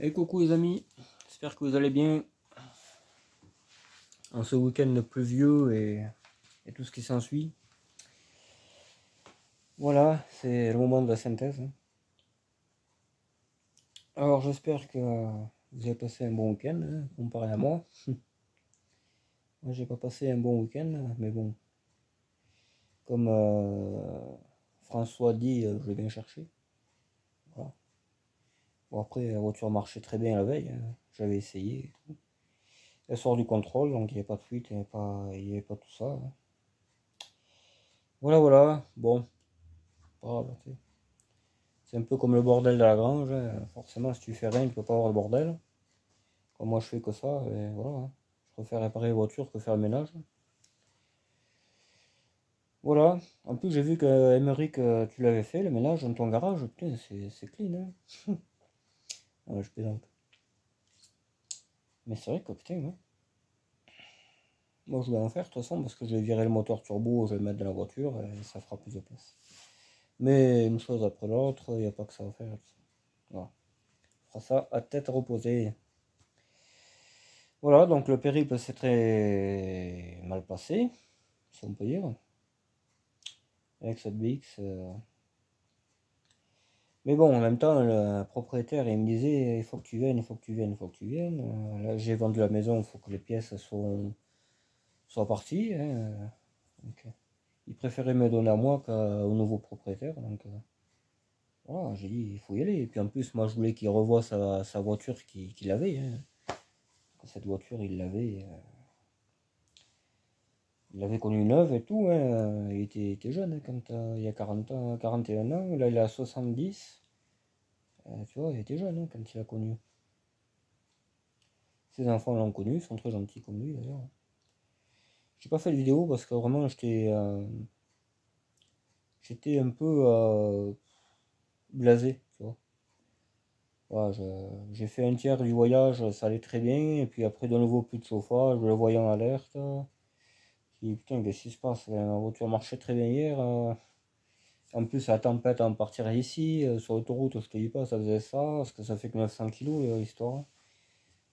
Et coucou les amis, j'espère que vous allez bien en ce week-end pluvieux et tout ce qui s'ensuit. Voilà, c'est le moment de la synthèse. Alors j'espère que vous avez passé un bon week-end, comparé à moi. Moi j'ai pas passé un bon week-end, mais bon, comme François dit, je vais bien chercher. Voilà. Bon après la voiture marchait très bien la veille, j'avais essayé et tout. Elle sort du contrôle, donc il n'y avait pas de fuite, il n'y avait pas tout ça. Voilà, bon, voilà, c'est un peu comme le bordel de la grange, forcément si tu fais rien, tu peux pas avoir le bordel. Comme moi je fais que ça, et voilà. Je préfère réparer les voitures que faire le ménage. Voilà, en plus j'ai vu que Emeric, tu l'avais fait, le ménage dans ton garage, putain c'est clean, hein. Ouais, je plaisante. Mais c'est vrai que putain, ouais. Moi je vais en faire de toute façon parce que je vais virer le moteur turbo, je vais le mettre dans la voiture et ça fera plus de place. Mais une chose après l'autre, il n'y a pas que ça à faire. Voilà. On fera ça à tête reposée. Voilà, donc le périple s'est très mal passé, si on peut dire, avec cette BX. Mais bon, en même temps, le propriétaire, il me disait, il faut que tu viennes, il faut que tu viennes, il faut que tu viennes. Là, j'ai vendu la maison, il faut que les pièces soient parties, hein. Donc, il préférait me donner à moi qu'au nouveau propriétaire. Donc, voilà, j'ai dit, il faut y aller. Et puis en plus, moi, je voulais qu'il revoie sa voiture qu'il avait, hein. Cette voiture, il l'avait. Il avait connu neuve et tout, hein. Il était jeune, hein, quand il y a 40 ans, 41 ans, là il a 70. Tu vois, il était jeune, hein, quand il a connu. Ses enfants l'ont connu, ils sont très gentils comme lui d'ailleurs. J'ai pas fait de vidéo parce que vraiment j'étais un peu blasé, tu vois. Voilà, j'ai fait un tiers du voyage, ça allait très bien, et puis après de nouveau plus de chauffage, le voyant alerte. Putain, qu'est-ce qui se passe? La voiture marchait très bien hier. En plus, la tempête en partir ici, sur l'autoroute, je te dis pas, ça faisait ça, parce que ça fait que 900 kilos, l'histoire.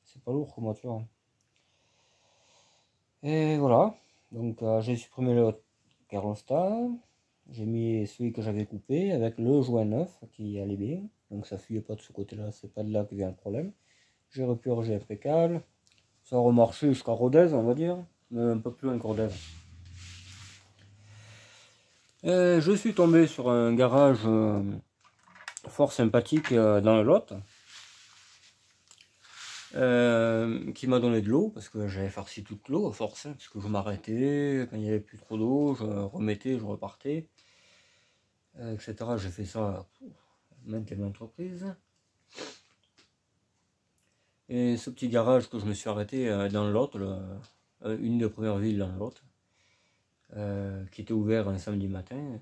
C'est pas lourd comme voiture. Et voilà, donc j'ai supprimé le carrostat, j'ai mis celui que j'avais coupé avec le joint neuf qui allait bien, donc ça fuyait pas de ce côté-là, c'est pas de là que vient le problème. J'ai repurgé impeccable, ça a remarché jusqu'à Rodez, on va dire, mais un peu plus loin que Rodez. Et je suis tombé sur un garage fort sympathique dans le Lot, qui m'a donné de l'eau parce que j'avais farci toute l'eau à force, hein, parce que je m'arrêtais quand il n'y avait plus trop d'eau, je remettais, je repartais, etc. J'ai fait ça pour maintes et maintes entreprises. Et ce petit garage que je me suis arrêté dans le Lot, une des premières villes dans le Lot, qui était ouvert un samedi matin,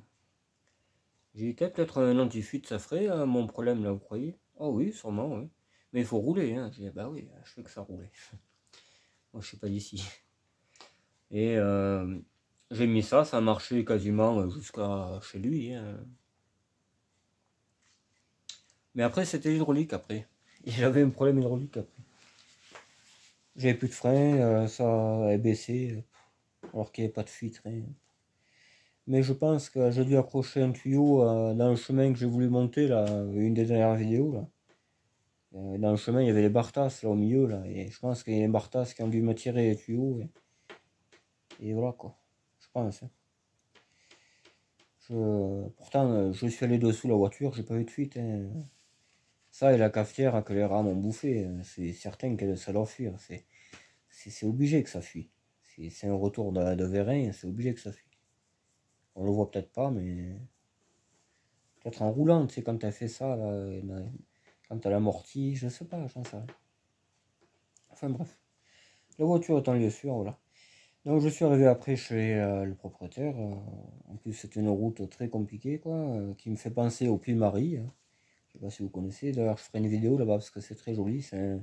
j'ai dit peut-être un anti-fuite ça ferait mon problème là, vous croyez? Oh oui, sûrement, oui. Mais il faut rouler, hein. J'ai dit bah oui, je fais que ça rouler. Moi je suis pas d'ici. Et j'ai mis ça, ça a marché quasiment jusqu'à chez lui, hein. Mais après c'était l'hydraulique après. J'avais un problème hydraulique après. J'avais plus de frein, ça a baissé, alors qu'il n'y avait pas de fuite, rien. Mais je pense que j'ai dû accrocher un tuyau dans le chemin que j'ai voulu monter, là, une des dernières vidéos, là. Dans le chemin, il y avait les bartasses, là, au milieu, là, et je pense qu'il y a les bartasses qui ont dû me tirer les tuyaux, et voilà, quoi. Je pense, hein. Pourtant, je suis allé dessous la voiture, j'ai pas eu de fuite, hein. Ça et la cafetière que les rats m'ont bouffé, c'est certain que ça doit fuir. C'est obligé que ça fuit. C'est un retour de vérin, c'est obligé que ça fuit. On le voit peut-être pas, mais peut-être en roulant, tu sais, quand t'as fait ça, là, quand t'as l'amorti, je sais pas, j'en sais rien. Enfin bref, la voiture est en lieu sûr, voilà. Donc je suis arrivé après chez le propriétaire. En plus, c'est une route très compliquée, quoi, qui me fait penser au Puy-Marie, hein. Je sais pas si vous connaissez, d'ailleurs je ferai une vidéo là-bas parce que c'est très joli, c'est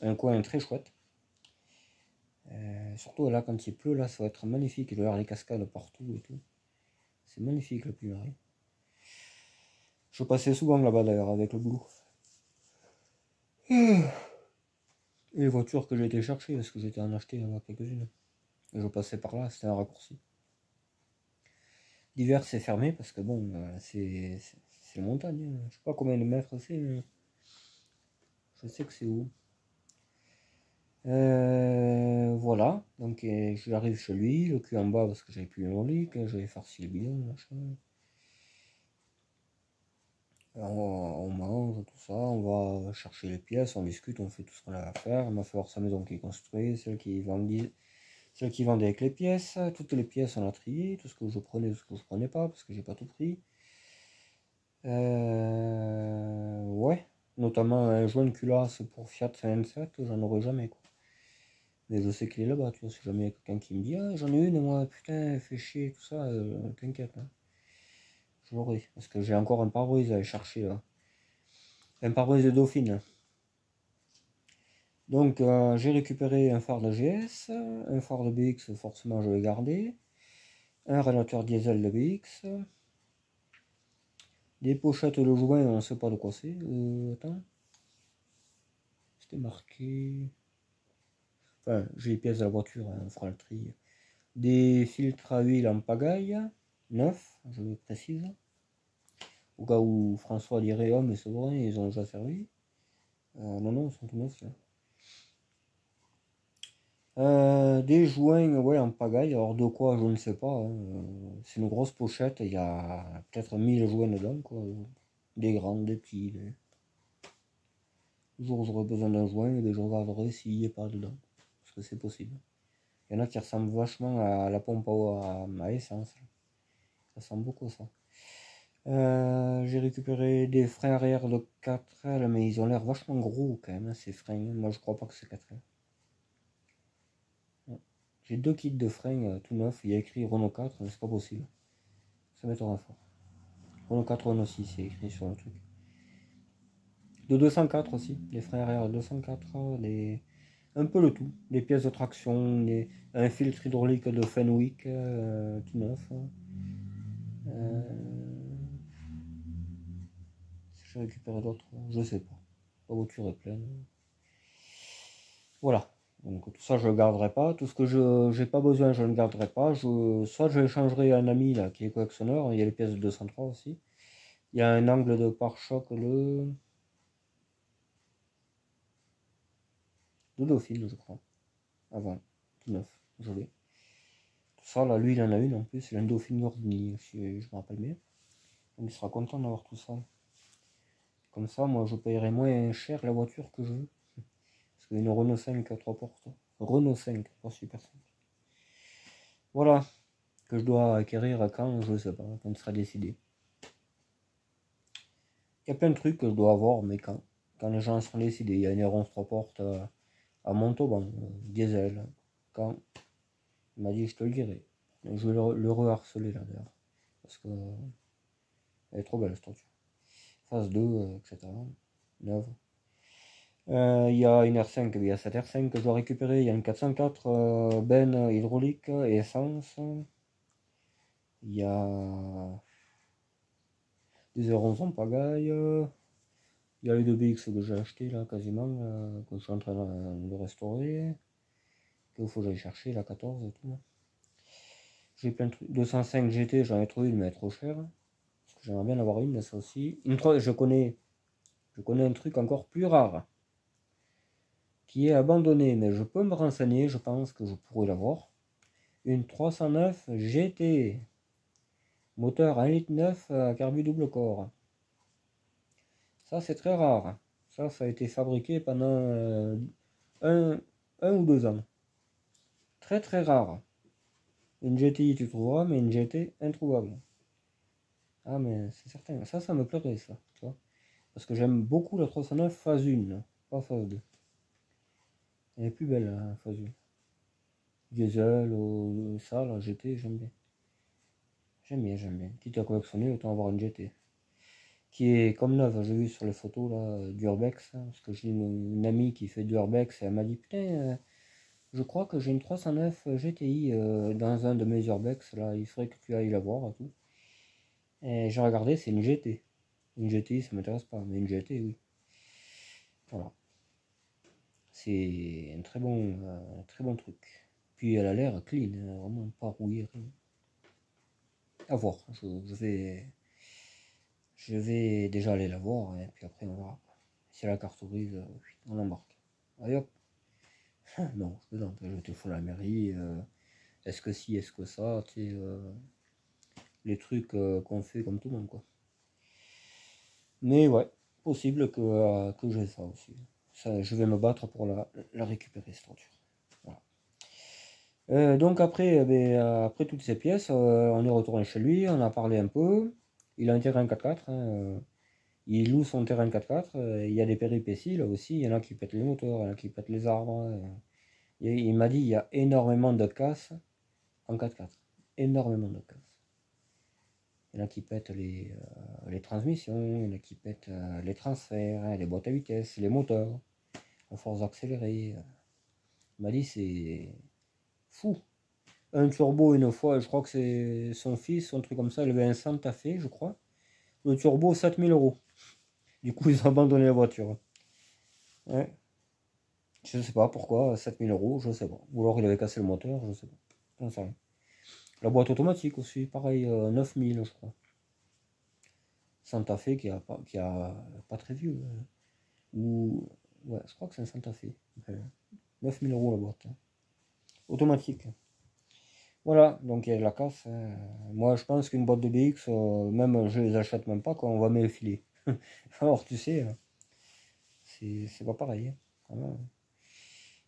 un coin très chouette. Surtout là quand il pleut, là ça va être magnifique, il va y avoir les cascades partout et tout. C'est magnifique le Puy-Marie. Je passais souvent là-bas d'ailleurs avec le boulot. Et les voitures que j'ai été chercher, parce que j'étais en acheter quelques-unes. Et je passais par là, c'était un raccourci. L'hiver c'est fermé parce que bon, c'est la montagne. Hein. Je sais pas combien de mètres c'est, mais je sais que c'est haut. Voilà, donc j'arrive chez lui, le cul en bas parce que j'avais plus mon lit, que j'avais farci le bidon, machin. On mange, tout ça, on va chercher les pièces, on discute, on fait tout ce qu'on a à faire. Il m'a fait voir sa maison qui est construite, celle qui vendait avec les pièces, toutes les pièces on a trié, tout ce que je prenais, tout ce que je prenais pas, parce que j'ai pas tout pris. Ouais, notamment un joint de culasse pour Fiat 507, j'en aurais jamais quoi. Mais je sais qu'il est là-bas, tu vois, si jamais il y a quelqu'un qui me dit ah j'en ai une moi, putain, fais chier, tout ça, t'inquiète, hein, je l'aurai. Parce que j'ai encore un pare-brise à aller chercher là. Un pare-brise de Dauphine. Donc j'ai récupéré un phare de GS, un phare de BX, forcément je vais garder, un radiateur diesel de BX, des pochettes de joint, on ne sait pas de quoi c'est. Attends. C'était marqué. Enfin, j'ai les pièces de la voiture, hein, on fera le tri. Des filtres à huile en pagaille, neufs, je le précise. Au cas où François dirait oh mais c'est vrai, ils ont déjà servi. Non, non, ils sont tout neufs là. Des joints ouais, en pagaille, alors de quoi je ne sais pas. Hein. C'est une grosse pochette, il y a peut-être 1000 joints dedans, quoi. Des grands, des petits. Le jour où j'aurai besoin d'un joint, je regarderai s'il n'y est pas dedans. Parce que c'est possible. Il y en a qui ressemblent vachement à la pompe à essence. Ça ressemble beaucoup à ça. J'ai récupéré des freins arrière de 4L, mais ils ont l'air vachement gros quand même, ces freins. Moi je crois pas que c'est 4L. J'ai deux kits de freins tout neufs, il y a écrit Renault 4, mais c'est pas possible. Ça m'étonnerait fort. Renault 4, Renault 6, c'est écrit sur le truc. De 204 aussi, les freins arrière de 204, un peu le tout. Des pièces de traction, un filtre hydraulique de Fenwick, tout neuf. Euh, si j'ai récupéré d'autres, je sais pas. La voiture est pleine. Voilà. Donc tout ça je le garderai pas. Tout ce que je n'ai pas besoin je ne garderai pas. Soit je échangerai à un ami là qui est collectionneur. Il y a les pièces de 203 aussi. Il y a un angle de pare-choc de Dauphine je crois. Avant. Tout neuf. Je l'ai. Tout ça là lui il en a une en plus. Il a une Dauphine Gordini si je me rappelle bien. Donc il sera content d'avoir tout ça. Comme ça moi je paierai moins cher la voiture que je veux. Parce qu'une Renault 5 à 3 portes. Renault 5, pas Super 5. Voilà. Que je dois acquérir quand, je sais pas, quand ce sera décidé. Il y a plein de trucs que je dois avoir, mais quand les gens seront décidés, il y a une R11 3 portes à Montauban, diesel. Quand il m'a dit, je te le dirai. Je vais le re-harceler là d'ailleurs. Parce que elle est trop belle cette voiture. Phase 2, etc. Neuve. Il y a une R5, il y a cette R5 que je dois récupérer. Il y a une 404 benne hydraulique et essence. Il y a des R11 en pagaille. Il y a les deux BX que j'ai acheté là quasiment, que je suis en train de restaurer. Qu'il faut que j'aille chercher, la 14 et tout. J'ai plein de trucs. 205 GT, j'en ai trouvé une, mais elle est trop chère. Parce que j'aimerais bien avoir une, ça aussi. Je connais un truc encore plus rare. Qui est abandonné, mais je peux me renseigner, je pense que je pourrais l'avoir. Une 309 GT. Moteur 1,9 litre à carbu double corps. Ça c'est très rare. Ça a été fabriqué pendant un ou 2 ans. Très très rare. Une GTI tu trouveras, mais une GT introuvable. Ah mais c'est certain, ça me plairait ça, tu vois. Parce que j'aime beaucoup la 309 phase 1, pas phase 2. Elle est plus belle la phase 1. Diesel ou ça, la GT, j'aime bien. J'aime bien, j'aime bien. Quitte à collectionner, autant avoir une GT. Qui est comme neuve, j'ai vu sur les photos là, d'Urbex, parce que j'ai une amie qui fait du Urbex et elle m'a dit putain, je crois que j'ai une 309 GTI dans un de mes Urbex, là, il faudrait que tu ailles la voir et tout. Et j'ai regardé, c'est une GT. Une GTI, ça m'intéresse pas, mais une GT, oui. Voilà. C'est un très bon truc. Puis elle a l'air clean, hein, vraiment pas rouillé, rien. À voir, je vais déjà aller la voir, et puis après on verra. Si la carte grise, on embarque. Allez hop. Non, je plaisante, je téléphone à la mairie, est-ce que si, est-ce que ça, tu sais, les trucs qu'on fait comme tout le monde, quoi. Mais ouais, possible que j'ai ça aussi. Ça, je vais me battre pour la récupérer, cette voiture. Voilà. Donc après, après toutes ces pièces, on est retourné chez lui, on a parlé un peu. Il a un terrain 4x4, hein, il loue son terrain 4x4. Il y a des péripéties là aussi, il y en a qui pètent les moteurs, il y en a qui pètent les arbres. Il m'a dit il y a énormément de casses en 4x4. Énormément de casses. Il y en a qui pètent les transmissions, il y en a qui pètent les transferts, hein, les boîtes à vitesse, les moteurs, à force d'accélérer. Il m'a dit c'est fou. Un turbo une fois, je crois que c'est son fils, un truc comme ça, il avait un Santa Fe, je crois. Le turbo, 7000 euros. Du coup, ils ont abandonné la voiture. Ouais. Je sais pas pourquoi, 7000 euros, je sais pas. Ou alors il avait cassé le moteur, je sais pas. J'en sais rien. La boîte automatique aussi, pareil, 9000 je crois. Santa Fe qui a pas très vieux. Ou ouais, je crois que c'est un Santa Fe. 9000 € la boîte, hein. Automatique. Voilà, donc il y a de la casse, hein. Moi je pense qu'une boîte de BX, même je les achète même pas quand on va me les filer. Alors tu sais, c'est pas pareil, hein. Vraiment.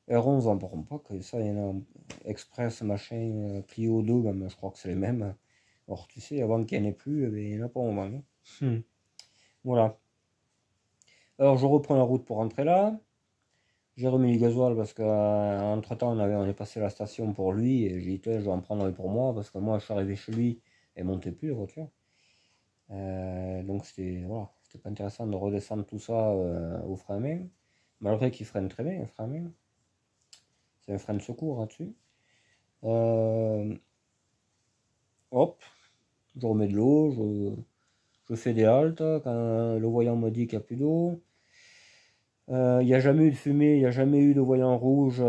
R11 on ne pas que ça, il y en a Express, machin, Clio 2, même, je crois que c'est les mêmes. Alors tu sais, avant qu'il n'y en ait plus, il n'y en a pas au moment, hein. Voilà. Alors je reprends la route pour rentrer là. J'ai remis le gasoil parce qu'entre temps on est passé à la station pour lui et j'ai dit je vais en prendre un pour moi parce que moi je suis arrivé chez lui et montait plus la voiture. Donc c'était voilà, c'était pas intéressant de redescendre tout ça au frein à main. Malgré qu'il freine très bien le frein à main. C'est un frein de secours là-dessus. Euh, Hop, je remets de l'eau, je fais des haltes quand le voyant me dit qu'il n'y a plus d'eau. Il n'y a jamais eu de fumée, il n'y a jamais eu de voyant rouge,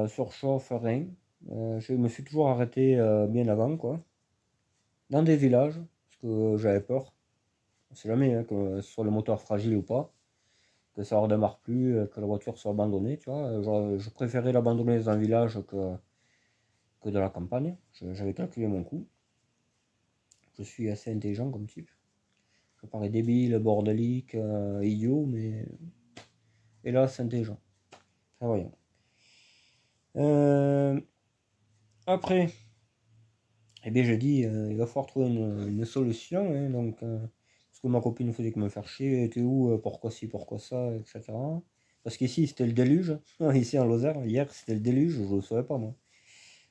surchauffe, rien. Je me suis toujours arrêté bien avant, quoi. Dans des villages, parce que j'avais peur. On sait jamais, hein, que ce soit le moteur fragile ou pas, que ça redémarre plus, que la voiture soit abandonnée, tu vois. Je préférais l'abandonner dans un village que dans la campagne. J'avais calculé mon coût. Je suis assez intelligent comme type. Je parais débile, bordélique, idiot, mais hélas intelligent. Prévoyant. Après, eh bien, j'ai dit, il va falloir trouver une solution, hein, donc, parce que ma copine ne faisait que me faire chier, t'es où, pourquoi ci, pourquoi ça, etc. Parce qu'ici, c'était le déluge, ici en Lozère, hier, c'était le déluge, je ne le savais pas, moi.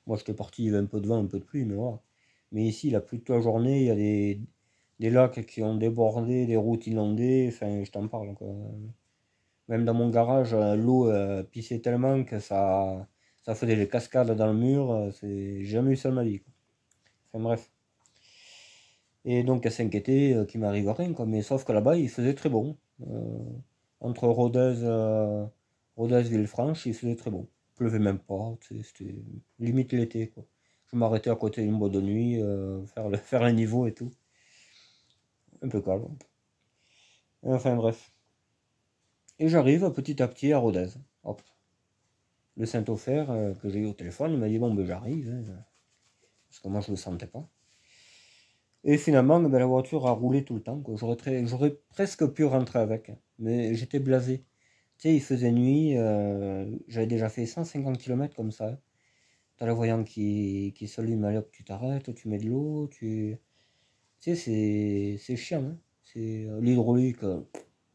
Moi, j'étais parti, il y avait un peu de vent, un peu de pluie, mais voilà. Mais ici, il a plu toute la journée, il y a des lacs qui ont débordé, des routes inondées, enfin, je t'en parle, quoi. Même dans mon garage, l'eau pissait tellement que ça faisait des cascades dans le mur, j'ai jamais eu ça de ma vie, quoi. Enfin bref. Et donc elle s'inquiétait qu'il m'arrive rien, quoi. Mais sauf que là-bas, il faisait très bon. Entre Rodez, Villefranche, il faisait très bon. Il pleuvait même pas, tu sais, c'était limite l'été, quoi. Je m'arrêtais à côté d'une boîte de nuit, faire les niveaux et tout. Un peu calme. Enfin bref. Et j'arrive petit à petit à Rodez. Hop. Le Saint-Ofer que j'ai eu au téléphone, il m'a dit bon ben j'arrive, hein, parce que moi je le sentais pas. Et finalement, ben, la voiture a roulé tout le temps, quoi. J'aurais presque pu rentrer avec, hein. Mais j'étais blasé. Tu sais, il faisait nuit, j'avais déjà fait 150 km comme ça. T'as le voyant qui s'allume, allez hop, tu t'arrêtes, tu mets de l'eau, tu sais, c'est chiant, hein. C'est l'hydraulique,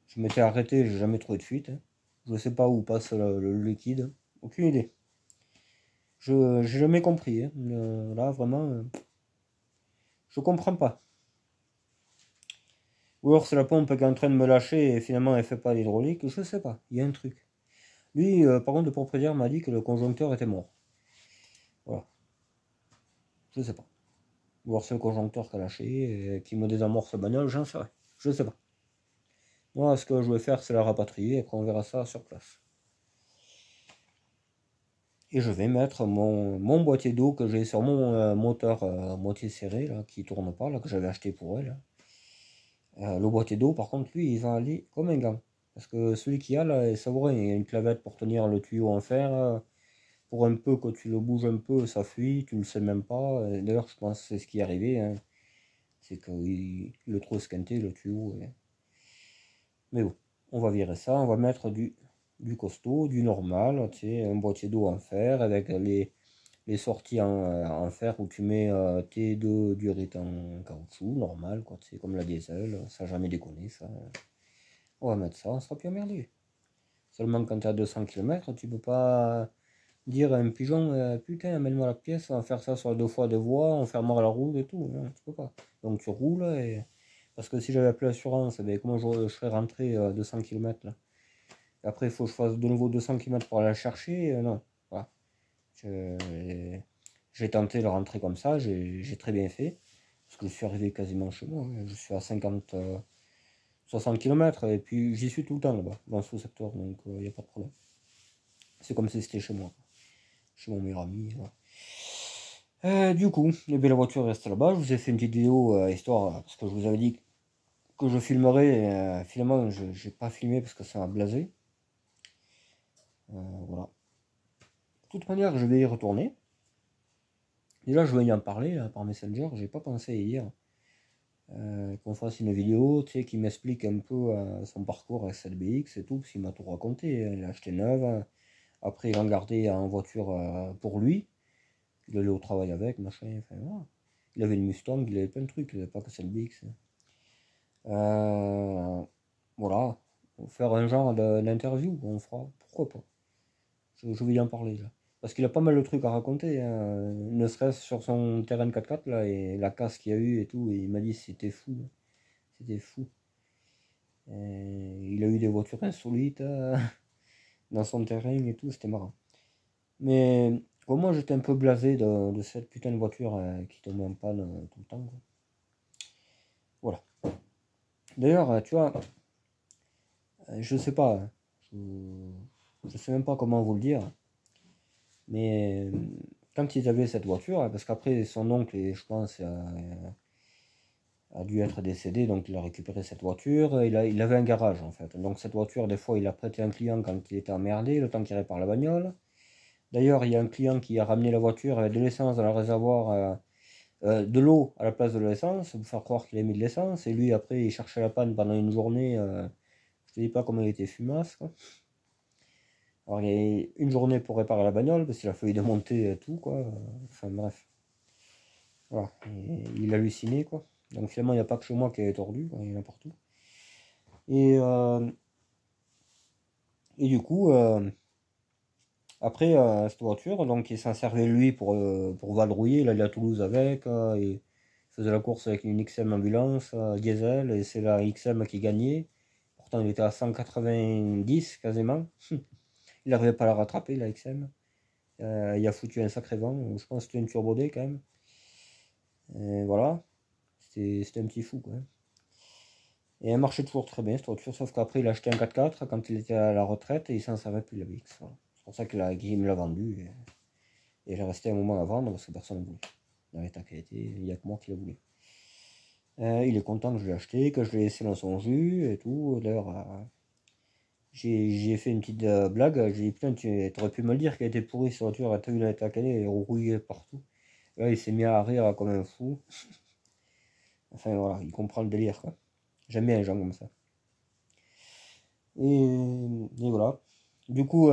je m'étais arrêté, j'ai jamais trouvé de fuite, hein. Je sais pas où passe le liquide, aucune idée. J'ai jamais compris, hein. Là, vraiment, je comprends pas. Ou alors c'est la pompe qui est en train de me lâcher et finalement elle fait pas l'hydraulique, je sais pas, il y a un truc. Lui, par contre, le propriétaire m'a dit que le conjoncteur était mort. Voilà, je sais pas. Ou alors c'est le conjoncteur qui a lâché et qui me désamorce la bagnole, j'en sais rien. Je sais pas. Moi, ce que je vais faire, c'est la rapatrier et après on verra ça sur place. Et je vais mettre mon boîtier d'eau que j'ai sur mon moteur moitié serré, là, qui tourne pas, là, que j'avais acheté pour elle. Le boîtier d'eau, par contre, lui, il va aller comme un gant. Parce que celui qui a là est savoureux, il y a une clavette pour tenir le tuyau en fer. Pour un peu, quand tu le bouges un peu, ça fuit, tu ne le sais même pas. D'ailleurs, je pense que c'est ce qui est arrivé, hein. C'est qu'il le trop esquinté, le tuyau. Mais bon, on va virer ça, on va mettre du costaud, du normal, tu sais, un boîtier d'eau en fer avec les sorties en fer où tu mets tes deux durites en caoutchouc, normal, quoi, tu sais, comme la diesel, ça n'a jamais déconné, ça. On va mettre ça, on sera plus emmerdé. Seulement quand tu as 200 km, tu peux pas dire à un pigeon, putain, amène-moi la pièce, on va faire ça sur 2 fois 2 voies, on fermera la route et tout. Non, tu peux pas. Donc tu roules et. Parce que si j'avais plus l'assurance, eh ben, comment je serais rentré 200 km là? Et après, il faut que je fasse de nouveau 200 km pour aller la chercher. Non. Voilà. J'ai tenté de rentrer comme ça, j'ai très bien fait. Parce que je suis arrivé quasiment chez moi, hein. Je suis à 50, 60 km et puis j'y suis tout le temps là-bas, dans ce secteur, donc il n'y a pas de problème. C'est comme si c'était chez moi, chez mon meilleur ami. Voilà. Du coup, eh bien, la voiture reste là-bas. Je vous ai fait une petite vidéo histoire, parce que je vous avais dit que je filmerais. Finalement, je n'ai pas filmé parce que ça m'a blasé. Voilà. De toute manière, je vais y retourner. Déjà, je vais y en parler là, par Messenger. J'ai pas pensé hier qu'on fasse une vidéo, tu sais, qui m'explique un peu son parcours avec cette BX et tout, parce qu'il m'a tout raconté. Il a acheté neuve. Après, il a gardé en voiture pour lui. Il allait au travail avec, machin. Enfin, voilà. Il avait une Mustang, il avait plein de trucs, il n'avait pas que cette BX. Voilà. Faire un genre d'interview, on fera. Pourquoi pas. Je vais y en parler là. Parce qu'il a pas mal de trucs à raconter, hein. Ne serait-ce sur son terrain 4x4 là, et la casse qu'il y a eu et tout. Et il m'a dit c'était fou. C'était fou. Il a eu des voitures insolites dans son terrain et tout, c'était marrant. Mais pour moi j'étais un peu blasé de cette putain de voiture qui tombe en panne tout le temps, quoi. Voilà. D'ailleurs, tu vois, je sais pas, hein, je sais même pas comment vous le dire, mais quand ils avaient cette voiture, parce qu'après son oncle, je pense, a dû être décédé, donc il a récupéré cette voiture, il avait un garage en fait. Donc cette voiture, des fois, il a prêté un client quand il était emmerdé, le temps qu'il répare la bagnole. D'ailleurs, il y a un client qui a ramené la voiture avec de l'essence dans le réservoir, de l'eau à la place de l'essence, pour faire croire qu'il a mis de l'essence, et lui, après, il cherchait la panne pendant une journée. Je te dis pas comment il était fumasse, quoi. Alors, il y a une journée pour réparer la bagnole, parce qu'il a fallu démonter tout, quoi. Enfin, bref. Voilà. Et il hallucinait, quoi. Donc, finalement, il n'y a pas que chez moi qui est tordu, quoi. Il y en a partout. Et, euh, et du coup, après, cette voiture, donc, il s'en servait lui pour vadrouiller. Il allait à Toulouse avec, et il faisait la course avec une XM ambulance, diesel, et c'est la XM qui gagnait. Pourtant, il était à 190 quasiment. Il n'arrivait pas à la rattraper, la XM. Il a foutu un sacré vent. Je pense que c'était une Turbo D quand même. Et voilà. C'était un petit fou, quoi. Et elle marchait toujours très bien cette voiture, sauf qu'après il a acheté un 4x4 quand il était à la retraite et il s'en servait plus la BX. Voilà. C'est pour ça qu'il me l'a vendu. Et j'ai resté un moment à vendre parce que personne ne voulait. Dans l'état qu'il était, il n'y a que moi qui l'a voulu. Il est content que je l'ai acheté, que je l'ai laissé dans son jus et tout. D'ailleurs, j'ai fait une petite blague. J'ai dit, putain, tu aurais pu me le dire qu'elle était pourrie cette voiture. T'as vu l'état qu'elle est, elle rouillait partout. Là, il s'est mis à rire comme un fou. Enfin, voilà, il comprend le délire, quoi. J'aime bien les gens comme ça. Et voilà. Du coup,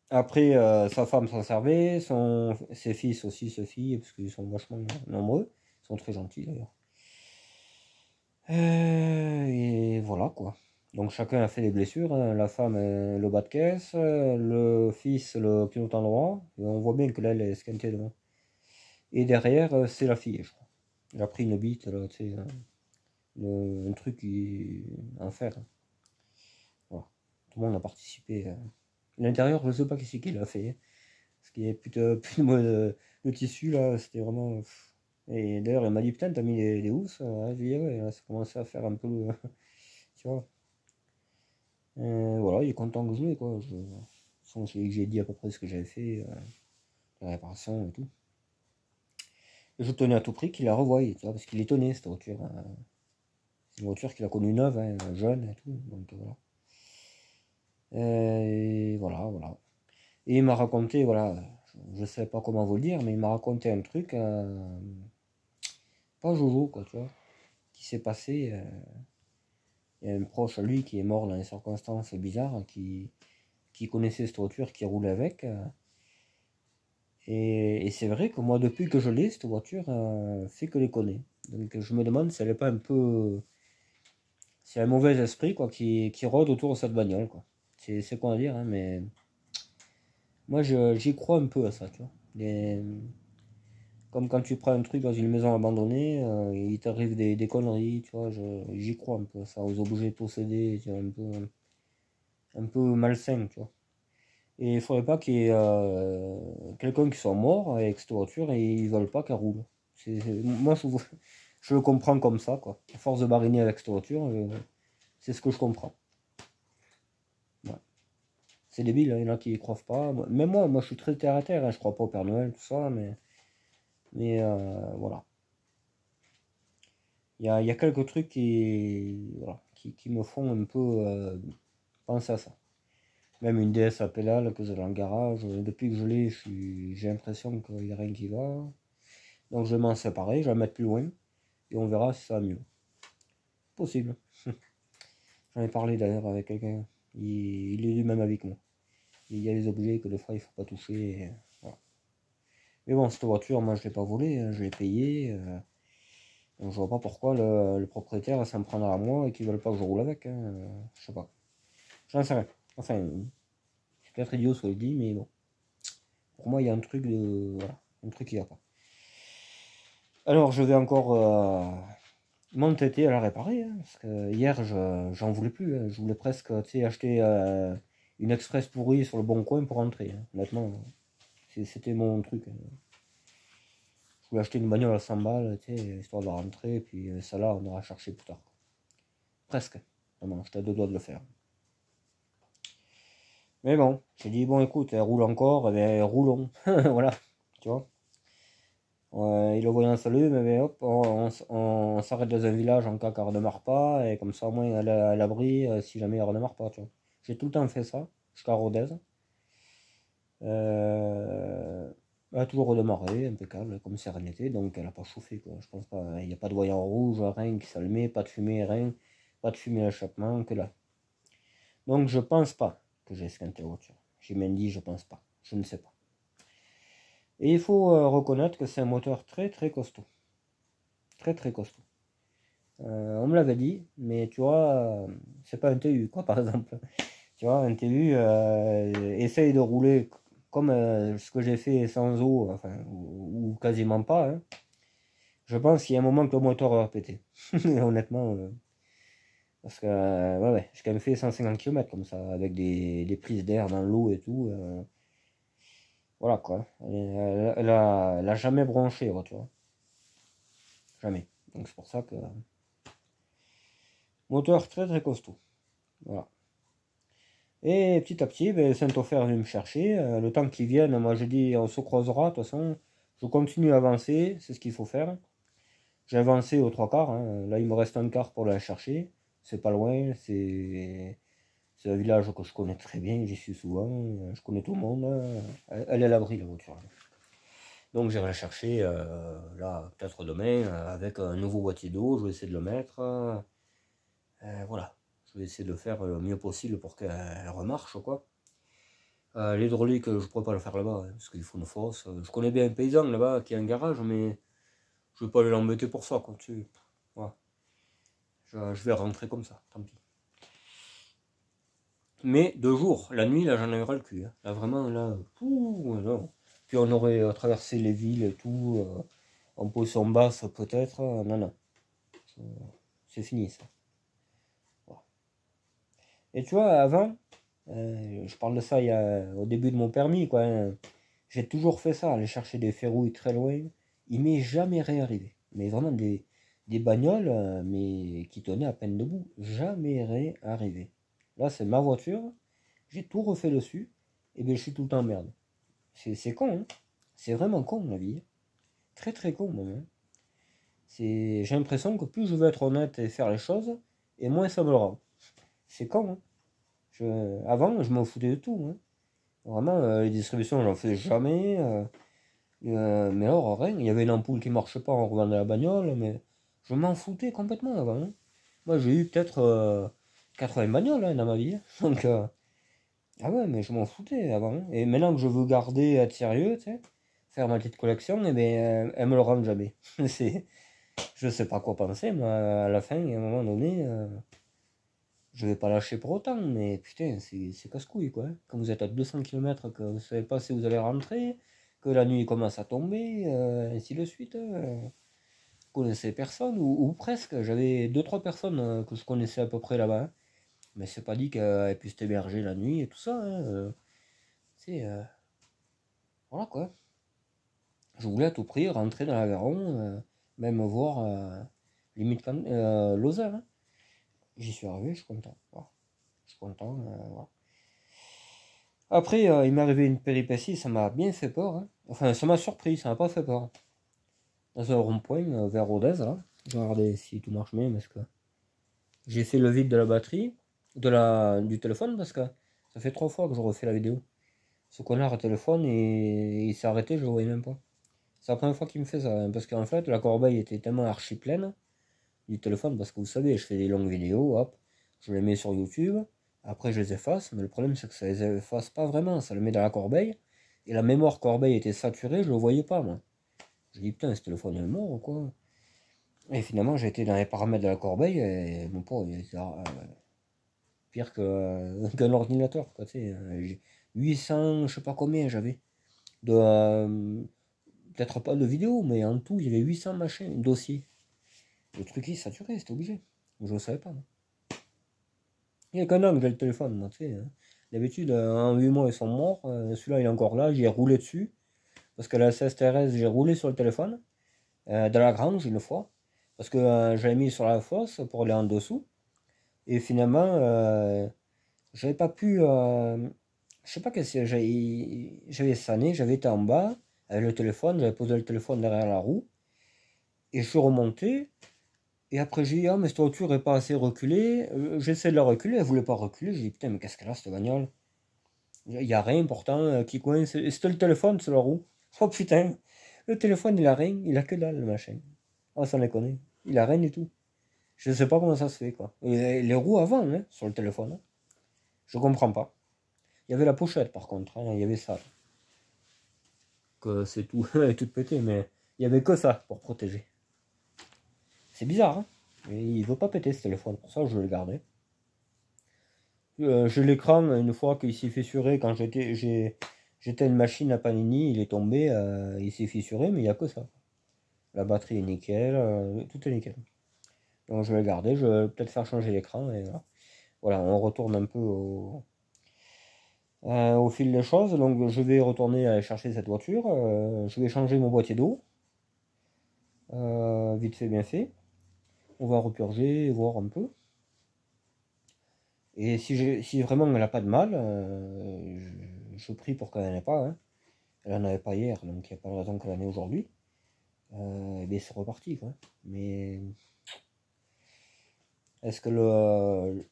après, sa femme s'en servait, ses fils aussi se fient, parce qu'ils sont vachement nombreux. Ils sont très gentils d'ailleurs. Et voilà quoi. Donc chacun a fait des blessures, hein. La femme, le bas de caisse, le fils, le clignotant droit. Et on voit bien que là, elle est esquintée devant. Et derrière, c'est la fille, je crois. Elle a pris une bite, là, tu sais, un truc en fer, hein. Voilà. Tout le monde a participé. L'intérieur, je ne sais pas qui c'est qui l'a fait, hein. Parce qu'il y a plus de tissu là, c'était vraiment. Et d'ailleurs, il m'a dit putain, t'as mis des housses. Je lui ai dit ouais, ça commençait à faire un peu. Tu vois. Voilà, il est content que je l'ai quoi. façon, j'ai dit à peu près ce que j'avais fait, la réparation et tout. Et je tenais à tout prix qu'il la revoie, tu vois, parce qu'il est étonné, cette voiture. C'est une voiture qu'il a connue neuve, hein, jeune et tout. Donc voilà. Et voilà, voilà. Et il m'a raconté, voilà, je ne sais pas comment vous le dire, mais il m'a raconté un truc, pas Jojo, quoi, tu vois, qui s'est passé. Il y a un proche à lui qui est mort dans des circonstances bizarres, qui connaissait cette voiture, qui roulait avec. Et c'est vrai que moi, depuis que je l'ai, cette voiture, fait que les connaît. Donc je me demande si elle n'est pas un peu. C'est un mauvais esprit quoi, qui rôde autour de cette bagnole. Quoi. C'est quoi à dire, hein, mais moi j'y crois un peu à ça, tu vois. Comme quand tu prends un truc dans une maison abandonnée, il t'arrive des conneries, tu vois, j'y crois un peu à ça, aux objets possédés, tu vois, un peu malsain, tu vois. Et il faudrait pas qu'il y ait quelqu'un qui soit mort avec cette voiture et ils veulent pas qu'elle roule. Moi je le comprends comme ça, quoi. À force de bariner avec cette voiture, c'est ce que je comprends. Ouais. C'est débile, hein, il y en a qui y croient pas. Même moi je suis très terre à terre, hein, je crois pas au Père Noël, tout ça, mais voilà. Il y a quelques trucs voilà, qui me font un peu penser à ça. Même une DS à pédale que j'ai dans le garage, depuis que je l'ai, j'ai l'impression qu'il n'y a rien qui va. Donc je vais m'en séparer, je vais la mettre plus loin, et on verra si ça va mieux. Possible. J'en ai parlé d'ailleurs avec quelqu'un, il est du même avis que moi. Il y a des objets que des fois il faut pas toucher, voilà. Mais bon, cette voiture, moi je l'ai pas volée, hein, je l'ai payée. Donc je vois pas pourquoi le propriétaire s'en prendra à moi et qu'il veulent pas que je roule avec, hein, je sais pas. J'en sais rien. Enfin, c'est peut-être idiot ce qu'il dit, mais bon. Pour moi, il y a un truc de. Voilà, un truc qui va pas. Alors, je vais encore m'entêter à la réparer, hein, parce que hier, j'en voulais plus. Hein. Je voulais presque acheter une express pourrie sur le bon coin pour rentrer. Hein. Honnêtement, c'était mon truc. Hein. Je voulais acheter une bagnole à 100 balles, histoire de rentrer, et puis ça là, on aura cherché plus tard. Presque. Vraiment, j'étais à deux doigts de le faire. Mais bon, j'ai dit, bon, écoute, elle roule encore, et bien, roulons. Voilà, tu vois. Et le voyant s'allume, mais hop, on s'arrête dans un village en cas qu'elle redémarre pas, et comme ça au moins elle est à l'abri si jamais elle redémarre pas, tu vois. J'ai tout le temps fait ça, jusqu'à Rodez. Elle a toujours redémarré, impeccable, comme si rien n'était, donc elle a pas chauffé, quoi. Je pense pas, il n'y a pas de voyant rouge, rien qui s'allumait, pas de fumée, rien, pas de fumée à l'échappement, que là. Donc je pense pas que j'ai esquinté la voiture. J'ai même dit je pense pas, je ne sais pas. Et il faut reconnaître que c'est un moteur très très costaud. Très très costaud. On me l'avait dit, mais tu vois, c'est pas un TU, quoi, par exemple. Tu vois, un TU essaye de rouler comme ce que j'ai fait sans eau, enfin, ou quasiment pas. Hein. Je pense qu'il y a un moment que le moteur va péter. Honnêtement, parce que ouais, ouais, j'ai quand même fait 150 km comme ça, avec des prises d'air dans l'eau et tout. Voilà quoi. Elle a jamais bronché, tu vois. Jamais. Donc c'est pour ça que. Moteur très très costaud. Voilà. Et petit à petit, ben, Saint-Ofer vient me chercher. Le temps qu'ils viennent, moi je dis on se croisera. De toute façon, je continue à avancer, c'est ce qu'il faut faire. J'ai avancé aux trois quarts. Hein. Là, il me reste un quart pour la chercher. C'est pas loin. C'est un village que je connais très bien. J'y suis souvent. Je connais tout le monde. Elle est à l'abri, la voiture. Donc, j'irai la chercher là, peut-être demain, avec un nouveau boîtier d'eau. Je vais essayer de le mettre. Voilà. Je vais essayer de le faire le mieux possible pour qu'elle remarche, quoi. L'hydraulique, je ne pourrais pas le faire là-bas, hein, parce qu'il faut une fosse. Je connais bien un paysan là-bas qui a un garage, mais je ne vais pas aller l'embêter pour ça, quoi. Tu sais. Voilà. Je vais rentrer comme ça, tant pis. Mais de jour, la nuit, là, j'en ai ras le cul. Hein. Là, vraiment, là, non. Puis on aurait traversé les villes et tout, en position basse peut-être. Non, non. C'est fini, ça. Voilà. Et tu vois, avant, je parle de ça au début de mon permis, quoi. Hein. J'ai toujours fait ça, aller chercher des ferrouilles très loin. Il m'est jamais réarrivé. Mais vraiment des bagnoles, mais qui tenaient à peine debout. Jamais réarrivé. Là, c'est ma voiture. J'ai tout refait dessus. et bien je suis tout le temps en merde. C'est con, hein. C'est vraiment con la vie. Très très con même, hein. J'ai l'impression que plus je veux être honnête et faire les choses, et moins ça me le rend. C'est con, hein. Avant, je m'en foutais de tout, hein. Vraiment, les distributions, j'en faisais jamais. Mais alors, rien. Il y avait une ampoule qui marche pas, on revendait la bagnole, mais je m'en foutais complètement avant, hein. Moi, j'ai eu peut-être 80 bagnoles hein, dans ma vie, hein. Donc, ah ouais, mais je m'en foutais avant, hein. Et maintenant que je veux garder, être sérieux, tu sais, faire ma petite collection, eh bien, elles me le rendent jamais. C'est, je sais pas quoi penser, moi, à la fin, à un moment donné, je vais pas lâcher pour autant, mais putain, c'est casse-couille, quoi, hein. Quand vous êtes à 200 km, que vous savez pas si vous allez rentrer, que la nuit commence à tomber, ainsi de suite, vous connaissez personne, ou presque. J'avais deux trois personnes que je connaissais à peu près là-bas, hein. Mais c'est pas dit qu'elles puissent t'héberger la nuit et tout ça, hein. C'est, voilà, quoi. Je voulais à tout prix rentrer dans l'Aveyron, même voir limite Lausanne, hein. J'y suis arrivé, je suis content. Voilà. Je suis content. Voilà. Après, il m'est arrivé une péripétie, ça m'a bien fait peur, hein. Enfin, ça m'a surpris, ça m'a pas fait peur. Dans un rond-point vers Rodez, là. Je vais regarder si tout marche bien, parce que j'ai fait le vide de la batterie du téléphone, parce que ça fait 3 fois que je refais la vidéo. Ce connard au téléphone, et il s'est arrêté, je le voyais même pas. C'est la première fois qu'il me fait ça, hein, parce qu'en fait, la corbeille était tellement archi pleine du téléphone, parce que vous savez, je fais des longues vidéos, hop, je les mets sur YouTube, après je les efface, mais le problème c'est que ça les efface pas vraiment, ça le met dans la corbeille, et la mémoire corbeille était saturée, je le voyais pas moi. Je dis putain, ce téléphone est mort ou quoi? Et finalement j'ai été dans les paramètres de la corbeille, et mon pauvre, il était pire qu'un ordinateur, quoi, tu sais, 800, je sais pas combien j'avais, de, peut-être pas de vidéos, mais en tout il y avait 800 machins, dossiers. Le truc il saturait, c'était obligé. Je ne savais pas, moi. Il n'y a qu'un an que j'ai le téléphone, moi, tu sais, hein. D'habitude, en 8 mois, ils sont morts. Celui-là, il est encore là. J'ai roulé dessus. Parce que la CSTRS, j'ai roulé sur le téléphone. Dans la grange, une fois. Parce que j'avais mis sur la fosse pour aller en dessous. Et finalement, j'avais pas pu. Je sais pas qu'est-ce que j'avais sané. J'avais été en bas avec le téléphone. J'avais posé le téléphone derrière la roue. Et je suis remonté. Et après, j'ai dit, ah, mais cette voiture est pas assez reculée. J'essaie de la reculer, elle voulait pas reculer. J'ai dit, putain, mais qu'est-ce qu'elle a, cette bagnole? Il y a rien pourtant qui coince. Et c'était le téléphone sur la roue. Oh putain, le téléphone, il a rien, il a que dalle, le machin. Oh, ça déconne. Il a rien du tout. Je sais pas comment ça se fait, quoi. Et les roues avant, hein, sur le téléphone, hein. Je comprends pas. Il y avait la pochette, par contre, hein, il y avait ça. Que c'est tout, elle est toute pétée, mais il y avait que ça pour protéger. C'est bizarre, hein. Et il veut pas péter ce téléphone, pour ça je vais le garder. J'ai l'écran une fois qu'il s'est fissuré quand j'étais une machine à Panini, il est tombé, il s'est fissuré, mais il n'y a que ça. La batterie est nickel, tout est nickel. Donc je vais le garder, je vais peut-être faire changer l'écran et voilà. Voilà, on retourne un peu au fil des choses. Donc je vais retourner aller chercher cette voiture. Je vais changer mon boîtier d'eau. Vite fait, bien fait. On va repurger, voir un peu. Et si vraiment elle n'a pas de mal, je prie pour qu'elle n'en ait pas, hein. Elle n'en avait pas hier, donc il n'y a pas de raison qu'elle en ait aujourd'hui. Et bien c'est reparti, quoi. Mais est-ce que le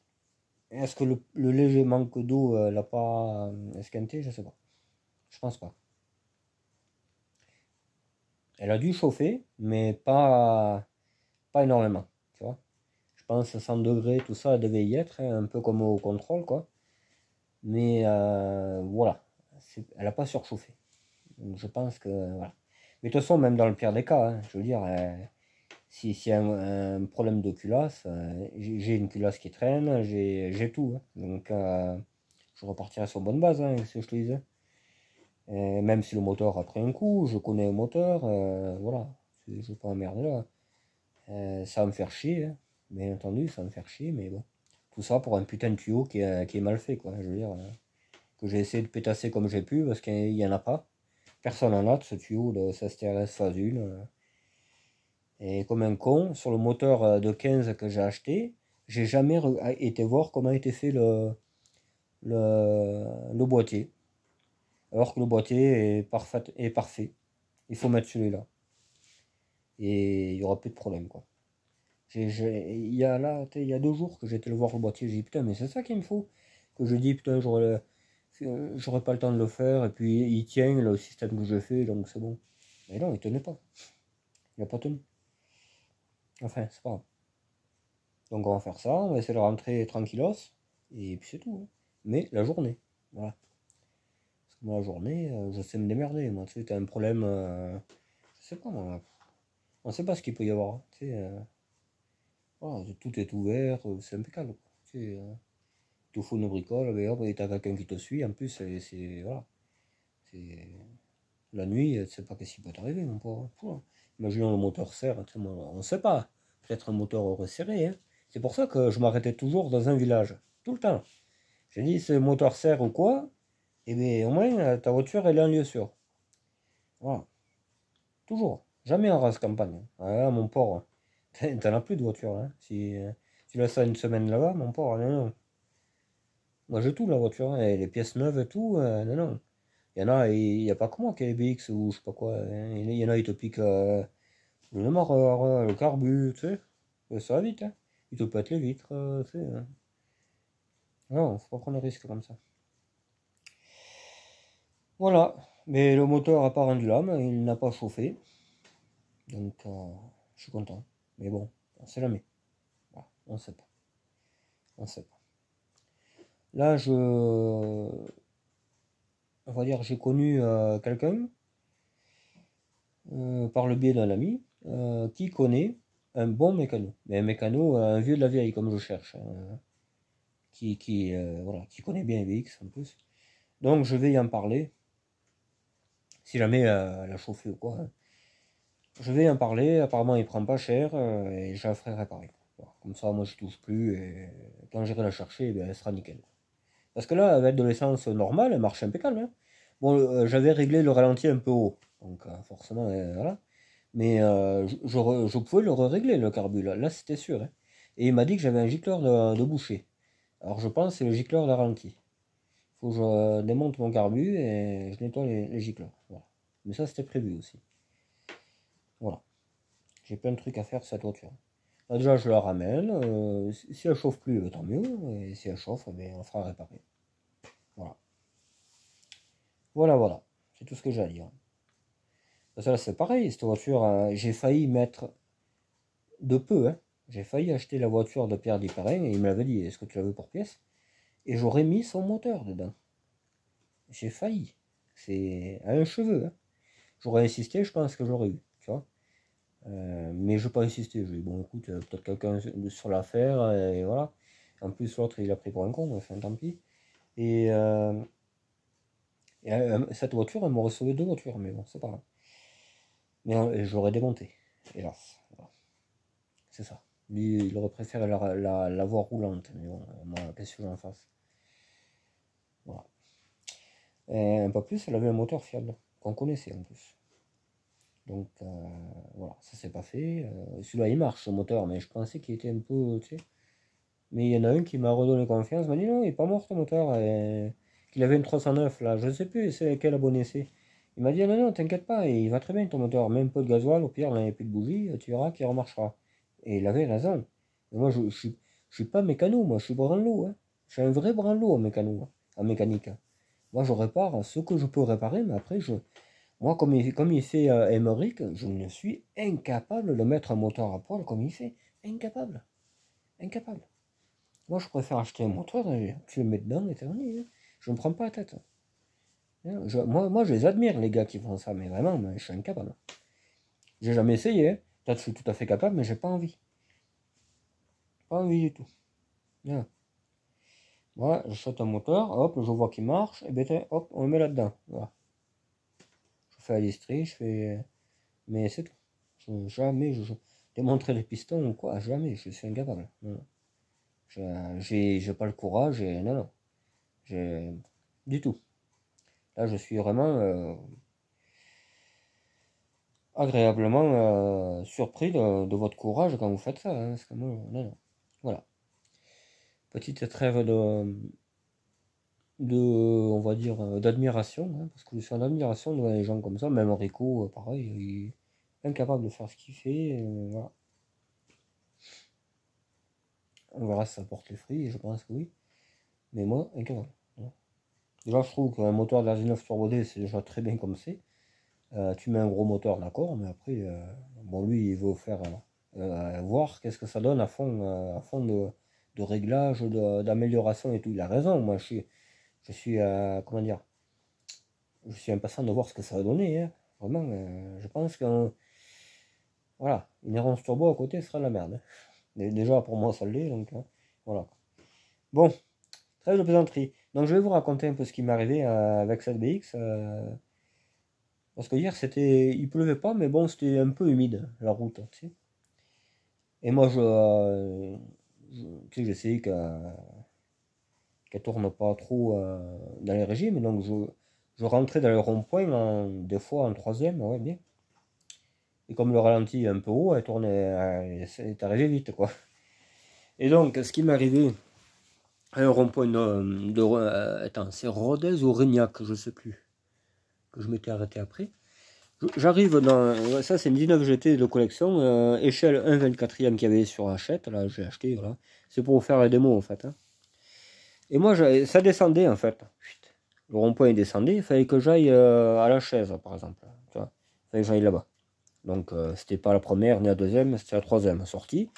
léger manque d'eau l'a pas esquinté? Je sais pas. Je pense pas. Elle a dû chauffer, mais pas énormément, tu vois. Je pense à 100 degrés, tout ça, elle devait y être, hein, un peu comme au contrôle, quoi. Mais voilà, elle n'a pas surchauffé. Donc je pense que voilà. Mais de toute façon, même dans le pire des cas, hein, je veux dire, si y a un problème de culasse, j'ai une culasse qui traîne, j'ai tout, hein. Donc je repartirai sur bonne base, hein, ce que je te disais. Et même si le moteur a pris un coup, je connais le moteur, voilà, je ne vais pas emmerder là. Ça va me faire chier, hein. Bien entendu, ça va me faire chier, mais bon. Tout ça pour un putain de tuyau qui est mal fait, quoi. Je veux dire, que j'ai essayé de pétasser comme j'ai pu, parce qu'il n'y en a pas. Personne n'en a de ce tuyau de STRS phase 1. Et comme un con, sur le moteur de 15 que j'ai acheté, j'ai jamais été voir comment était fait le boîtier. Alors que le boîtier est parfait. Il faut mettre celui-là. Et il y aura plus de problème, quoi. Il y a là, il y a 2 jours que j'étais le voir le boîtier, j'ai dit putain, mais c'est ça qu'il me faut. Que je dis putain, j'aurais pas le temps de le faire, et puis il tient le système que je fais, donc c'est bon. Mais non, il tenait pas. Il n'a pas tenu. Enfin, c'est pas grave. Donc on va faire ça, on va essayer de rentrer tranquillos, et puis c'est tout, hein. Mais la journée, voilà. Parce que moi, la journée, je sais me démerder. Moi, tu sais, t'as un problème, je sais pas moi, on sait pas ce qu'il peut y avoir, hein. Tu sais, voilà, tout est ouvert, c'est impeccable, quoi. Tu sais, tout faut une bricole, et hop, et t'as quelqu'un qui te suit, en plus, voilà, c'est, la nuit, tu sais pas qu'est-ce qui peut t'arriver, mon pauvre. Pouah. Imaginons le moteur serre, tu sais, moi, on sait pas, peut-être un moteur resserré, hein. C'est pour ça que je m'arrêtais toujours dans un village, tout le temps. J'ai dit, c'est le moteur serre ou quoi, et bien au moins, ta voiture, elle est en lieu sûr. Voilà, toujours, jamais en race campagne. Ah, mon porc, t'en as plus de voiture, hein. Si tu laisses ça une semaine là-bas, mon porc, non, non. Moi, j'ai tout la voiture, hein, et les pièces neuves et tout, non, non. Il y en a, il n'y a pas que moi qui a les BX ou je sais pas quoi, hein. Il y en a, ils te piquent le démarreur, le carbu, tu sais. Ça va vite, hein. Ils te pètent les vitres, tu sais, hein. Non, faut pas prendre de risques comme ça. Voilà. Mais le moteur a pas rendu l'âme, il n'a pas chauffé. Donc, je suis content. Mais bon, on sait jamais. Voilà, on sait pas. On sait pas. Là, on va dire, j'ai connu quelqu'un par le biais d'un ami qui connaît un bon mécano. Mais un mécano, un vieux de la vieille, comme je cherche, hein, voilà, qui connaît bien les BX en plus. Donc, je vais y en parler. Si jamais elle a chauffé ou quoi, hein. Je vais y en parler. Apparemment, il prend pas cher et je la ferai réparer. Voilà. Comme ça, moi, je touche plus. Et quand j'irai la chercher, eh bien, elle sera nickel. Parce que là, avec de l'essence normale, elle marche impeccable, hein. Bon, j'avais réglé le ralenti un peu haut. Donc, forcément, voilà. Mais je pouvais le régler le carbu, là c'était sûr, hein. Et il m'a dit que j'avais un gicleur de boucher. Alors je pense que c'est le gicleur de ralenti. Il faut que je démonte mon carbu et je nettoie les gicleurs. Voilà. Mais ça c'était prévu aussi. Voilà. J'ai plein de trucs à faire sur cette voiture. Là, déjà je la ramène. Si elle chauffe plus, tant mieux. Et si elle chauffe, on fera réparer. Voilà. Voilà, voilà. C'est tout ce que j'ai à dire. Parce que là c'est pareil, cette voiture, j'ai failli mettre de peu, hein. J'ai failli acheter la voiture de Pierre Dipérin et il me l'avait dit, est-ce que tu la veux pour pièce? Et j'aurais mis son moteur dedans. J'ai failli. C'est à un cheveu, hein. J'aurais insisté, je pense que j'aurais eu, tu vois. Mais je n'ai pas insisté. J'ai dit, bon, écoute, peut-être quelqu'un sur l'affaire, et voilà. En plus, l'autre, il a pris pour un con, enfin, tant pis. Et, cette voiture, elle m'aurait sauvé 2 voitures, mais bon, c'est pas grave. Mais j'aurais démonté, hélas. Voilà. C'est ça. Lui, il aurait préféré la voie roulante, mais bon, moi, qu'est-ce que j'en fasse? Voilà. Et un peu plus, elle avait un moteur fiable, qu'on connaissait en plus. Donc voilà, ça s'est pas fait. Celui-là il marche, ce moteur, mais je pensais qu'il était un peu, tu sais. Mais il y en a un qui m'a redonné confiance, m'a dit non, il est pas mort ton moteur, et qu'il avait une 309 là, je sais plus c'est quel abonné c'est. Il m'a dit non, non, t'inquiète pas, il va très bien ton moteur, même peu de gasoil, au pire, là, il n'y a plus de bougie, tu verras qu'il remarchera. Et il avait raison. Et moi, je suis pas mécano, moi, je suis branlo, hein. Je suis un vrai branlo en mécano, hein, en mécanique, hein. Moi, je répare ce que je peux réparer, mais après, moi, comme il fait Emmerich, je ne suis incapable de mettre un moteur à poil comme il fait. Incapable. Incapable. Moi, je préfère acheter un moteur, et tu le mets dedans et terminé, hein. Je ne me prends pas la tête, hein. Moi, je les admire, les gars qui font ça, mais vraiment, je suis incapable. J'ai jamais essayé, hein. Peut-être que je suis tout à fait capable, mais j'ai pas envie. Pas envie du tout. Voilà. Moi, je saute un moteur, hop, je vois qu'il marche, et bien, hop, on le met là-dedans. Voilà. Je fais la listrie, je fais. Mais c'est tout. Jamais je démontrer les pistons ou quoi, jamais, je suis incapable. Non, non. J'ai pas le courage, et non, non. J'ai. Du tout. Là, je suis vraiment agréablement surpris de votre courage quand vous faites ça, hein, parce que moi, non, non. Voilà. Petite trêve de on va dire, d'admiration, hein, parce que je suis en admiration devant les gens comme ça, même Rico, pareil, il est incapable de faire ce qu'il fait, voilà. On verra si ça porte les fruits, je pense que oui, mais moi, incapable. Voilà. Déjà, je trouve qu'un moteur de la 9 Turbo D, c'est déjà très bien comme c'est. Tu mets un gros moteur, d'accord, mais après, bon, lui, il veut faire voir qu'est-ce que ça donne à fond de réglage, d'amélioration et tout. Il a raison, moi, je suis comment dire, je suis impatient de voir ce que ça va donner, hein. Vraiment, je pense que voilà, une errance turbo à côté sera la merde, hein. Déjà, pour moi, ça l'est, donc voilà. Bon, trêve de plaisanterie. Donc, je vais vous raconter un peu ce qui m'est arrivé avec cette BX. Parce que hier, il pleuvait pas, mais bon, c'était un peu humide, la route, tu sais. Et moi, tu sais, j'essaye qu'elle tourne pas trop dans les régimes, donc je rentrais dans le rond-point, des fois en troisième, ouais, bien. Et comme le ralenti est un peu haut, elle tournait, elle est arrivée vite, quoi. Et donc, ce qui m'est arrivé à un rond-point attends, c'est Rodez ou Rignac, je sais plus, que je m'étais arrêté après. J'arrive dans. Ça, c'est une 19 GT de collection, échelle 1/24e qu'il y avait sur Hachette. Là, j'ai acheté, voilà. C'est pour faire les démos, en fait, hein. Et moi, ça descendait, en fait. Chut. Le rond-point descendait, il fallait que j'aille à la chaise, par exemple. Tu vois, il fallait que j'aille là-bas. Donc, c'était pas la première ni la deuxième, c'était la troisième sortie.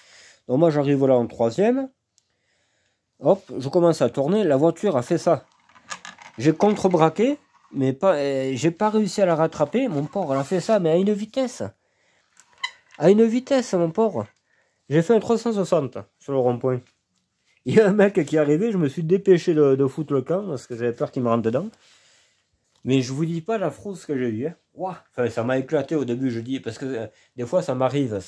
Donc, moi, j'arrive là en troisième. Hop, je commence à tourner. La voiture a fait ça. J'ai contre-braqué, mais pas, j'ai pas réussi à la rattraper. Mon porc, elle a fait ça, mais à une vitesse. À une vitesse, mon porc. J'ai fait un 360 sur le rond-point. Il y a un mec qui est arrivé, je me suis dépêché de foutre le camp parce que j'avais peur qu'il me rentre dedans. Mais je vous dis pas la frousse que j'ai eue, hein. Ouah. Enfin, ça m'a éclaté au début, je dis, parce que des fois ça m'arrive,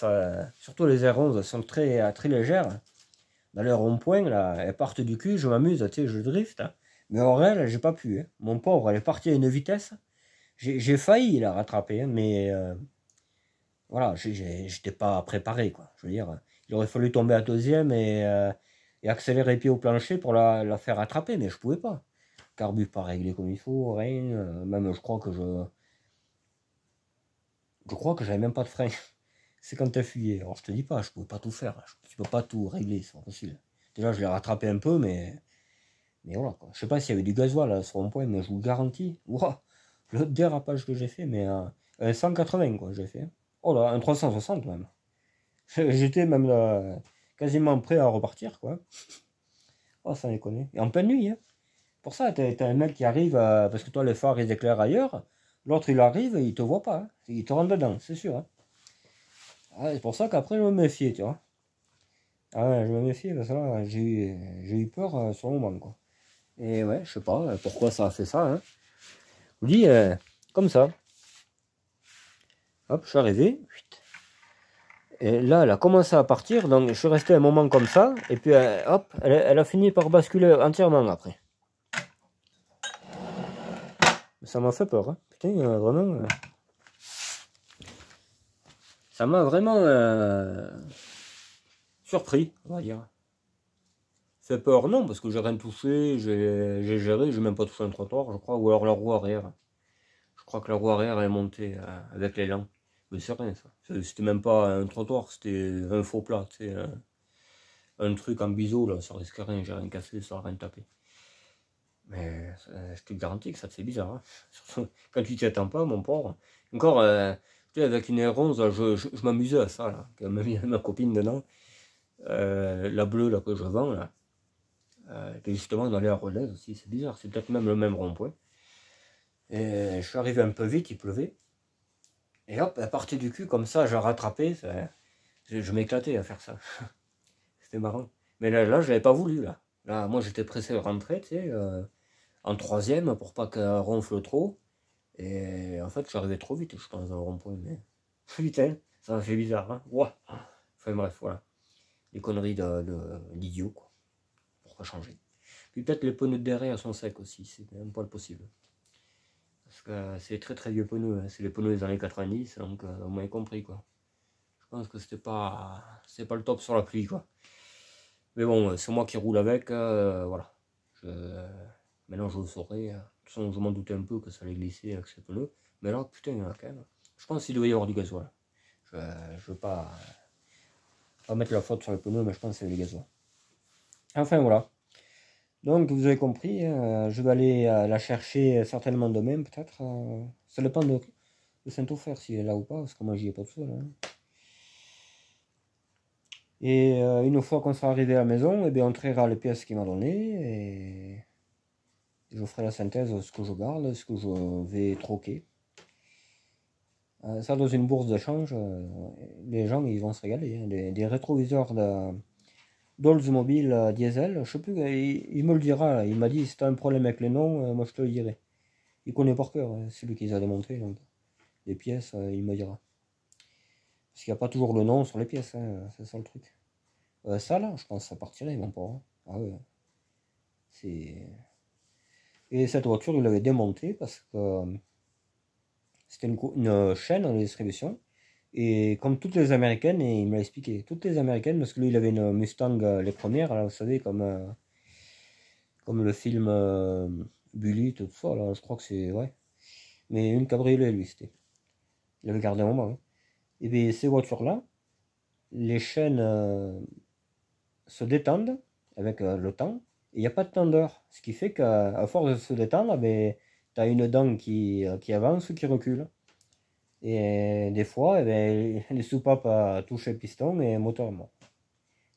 surtout les R11 sont très légères. Dans les ronds-points, là, elles partent du cul, je m'amuse, tu sais, je drift, hein. Mais en réel, j'ai pas pu, hein. Mon pauvre, elle est partie à une vitesse. J'ai failli la rattraper, hein, mais voilà, j'étais pas préparé, quoi. Je veux dire, il aurait fallu tomber à deuxième et accélérer pied au plancher pour la faire attraper, mais je pouvais pas. Carbu pas réglé comme il faut, rien. Même, je crois que j'avais même pas de frein. C'est quand t'as fuyé. Alors, je te dis pas, je pouvais pas tout faire. Tu peux pas tout régler, c'est pas possible. Déjà, je l'ai rattrapé un peu, mais voilà, quoi. Je sais pas s'il y avait du gasoil là, sur mon point, mais je vous garantis. Ouah, le dérapage que j'ai fait, mais un 180, quoi, j'ai fait. Oh là, un 360 même. J'étais même là, quasiment prêt à repartir, quoi. Oh, ça déconne. Et en pleine nuit, hein. Pour ça, t'as un mec qui arrive, parce que toi, les phares, ils éclairent ailleurs. L'autre, il arrive et il te voit pas, hein. Il te rentre dedans, c'est sûr, hein. Ah, c'est pour ça qu'après, je me méfiais, tu vois. Ah ouais, je me méfiais, parce que là, j'ai eu peur sur le moment, quoi. Et ouais, je sais pas pourquoi ça a fait ça, hein. Je vous dis, comme ça. Hop, je suis arrivé. Et là, elle a commencé à partir, donc je suis resté un moment comme ça, et puis hop, elle a fini par basculer entièrement après. Ça m'a fait peur, hein. Putain, vraiment. Ça m'a vraiment surpris, on va dire. Fait peur, non, parce que j'ai rien touché, j'ai géré, j'ai même pas touché un trottoir, je crois, ou alors la roue arrière. Je crois que la roue arrière est montée avec l'élan. Mais c'est rien, ça. C'était même pas un trottoir, c'était un faux plat, tu sais, un truc en biseau, là, ça risque rien, j'ai rien cassé, ça n'a rien tapé. Mais je te garantis que ça te fait bizarre, hein. Surtout quand tu t'y attends pas, mon pauvre. Encore, tu sais, avec une R11, je m'amusais à ça, là, quand même, il y a ma copine dedans. La bleue, là, que je vends, là. Et justement, dans les relais aussi, c'est bizarre, c'est peut-être même le même rond-point. Et je suis arrivé un peu vite, il pleuvait. Et hop, elle partait du cul, comme ça, j'ai rattrapé. Je m'éclatais à faire ça. C'était marrant. Mais là je n'avais pas voulu, là. Là, moi, j'étais pressé de rentrer, tu sais, en troisième, pour pas qu'elle ronfle trop. Et en fait, je suis arrivé trop vite, je pense, dans le rond-point. Mais putain, ça m'a fait bizarre, hein. Ouah. Enfin bref, voilà. Les conneries de l'idiot, quoi. Pourquoi changer? Puis peut-être les pneus de derrière sont secs aussi, c'est même pas le possible. Parce que c'est très vieux pneus, hein. C'est les pneus des années 90, donc vous m'avez compris, quoi. Je pense que c'est pas le top sur la pluie, quoi. Mais bon, c'est moi qui roule avec, voilà. Maintenant je le saurais. De toute façon, je m'en doutais un peu que ça allait glisser avec ces pneus. Mais là, putain, il y en a quand même. Je pense qu'il doit y avoir du gasoil. Je veux pas mettre la faute sur les pneus, mais je pense que c'est du gasoil. Enfin voilà. Donc vous avez compris, je vais aller la chercher certainement demain peut-être. Ça dépend de Saint-Ofer s'il est là ou pas, parce que moi j'y ai pas tout seul. Hein. Et une fois qu'on sera arrivé à la maison, eh bien, on triera les pièces qu'il m'a données et je ferai la synthèse de ce que je garde, ce que je vais troquer. Ça dans une bourse de change, les gens ils vont se régaler. Hein. Des rétroviseurs d'Oldsmobile diesel, je sais plus, il me le dira, là. Il m'a dit si t'as un problème avec les noms, moi je te le dirai. Il connaît par cœur, hein, c'est lui qui les a démontés, donc les pièces, il me dira. Parce qu'il n'y a pas toujours le nom sur les pièces, hein, c'est ça le truc. Ça là, je pense que ça partirait, mon pauvre. Hein. Ah ouais, c'est. Et cette voiture, il l'avait démontée parce que c'était une chaîne de distribution. Et comme toutes les américaines, et il me l'a expliqué, toutes les américaines, parce que lui il avait une Mustang, les premières, là, vous savez, comme le film Bully, tout ça, là, je crois que c'est. Ouais. Mais une cabriolet, lui, c'était. Il avait gardé un moment. Hein. Et bien, ces voitures-là, les chaînes se détendent avec le temps, et il n'y a pas de tendeur. Ce qui fait qu'à force de se détendre, ben, tu as une dent qui avance ou qui recule. Et des fois, eh ben, les soupapes touchent le piston et le moteur est mort.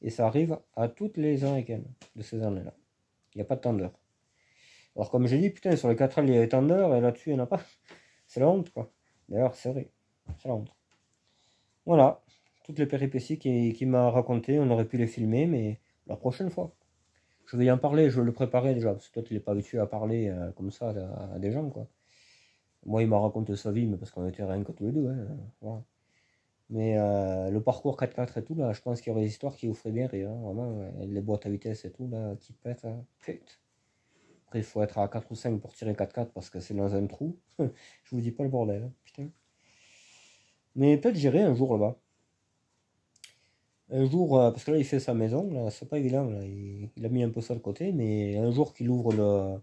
Et ça arrive à toutes les américaines de ces années-là. Il n'y a pas de tendeur. Alors comme j'ai dit, putain, sur les 4 ailes, il y a des tendeurs, et là-dessus, il n'y en a pas. C'est la honte, quoi. D'ailleurs, c'est vrai. C'est la honte. Voilà. Toutes les péripéties qu'il m'a racontées, on aurait pu les filmer, mais la prochaine fois. Je vais y en parler, je vais le préparer déjà, parce que toi, tu n'es pas habitué à parler comme ça à des gens, quoi. Moi, il m'a raconté sa vie, mais parce qu'on était rien que tous les deux, hein, voilà. Mais le parcours 4x4 et tout, là, je pense qu'il y aurait des histoires qui vous feraient bien rire, hein, vraiment, les boîtes à vitesse et tout, là, qui pètent, hein, putain. Après, il faut être à 4 ou 5 pour tirer 4x4 parce que c'est dans un trou. Je vous dis pas le bordel, hein, putain. Mais peut-être j'irai un jour là-bas. Un jour, parce que là, il fait sa maison, là, c'est pas évident, là, il a mis un peu ça de côté, mais un jour qu'il ouvre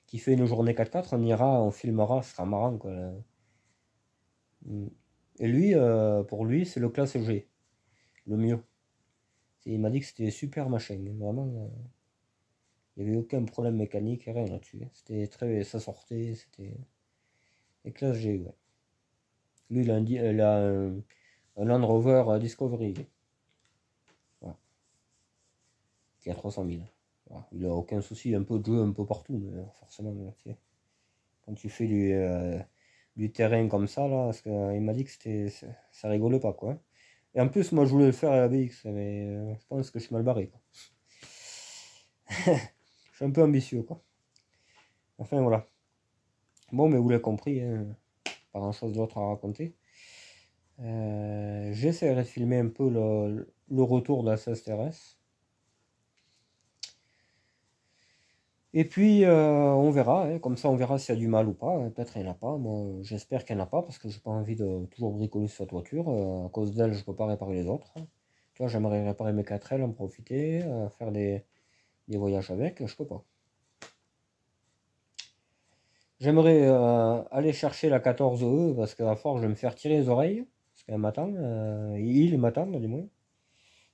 qu'il fait une journée 4x4, on ira, on filmera, ce sera marrant, quoi. Là. Mm. Et lui, pour lui, c'est le classe G, le mieux. Il m'a dit que c'était super machin, vraiment, il n'y avait aucun problème mécanique, rien là-dessus. C'était très, ça sortait, c'était les classe G, ouais. Lui, il a un Land Rover Discovery, voilà, qui a 300 000. Voilà. Il n'a aucun souci, un peu de jeu un peu partout, mais forcément, tu sais, quand tu fais du terrain comme ça, là, parce qu'il m'a dit que ça rigolait pas, quoi. Et en plus, moi, je voulais le faire à la BX, mais je pense que je suis mal barré, quoi. Je suis un peu ambitieux, quoi. Enfin, voilà. Bon, mais vous l'avez compris, hein, pas grand-chose d'autre à raconter. J'essaierai de filmer un peu le retour de la CSTRS. Et puis on verra, hein, comme ça on verra s'il y a du mal ou pas. Hein. Peut-être il n'y en a pas. Moi j'espère qu'il n'y en a pas parce que j'ai pas envie de toujours bricoler sur cette voiture. À cause d'elle, je peux pas réparer les autres. Tu vois, j'aimerais réparer mes 4L, en profiter, faire des voyages avec, je peux pas. J'aimerais aller chercher la 14E parce qu'à force je vais me faire tirer les oreilles. Parce qu'elle m'attend, il m'attend du moins.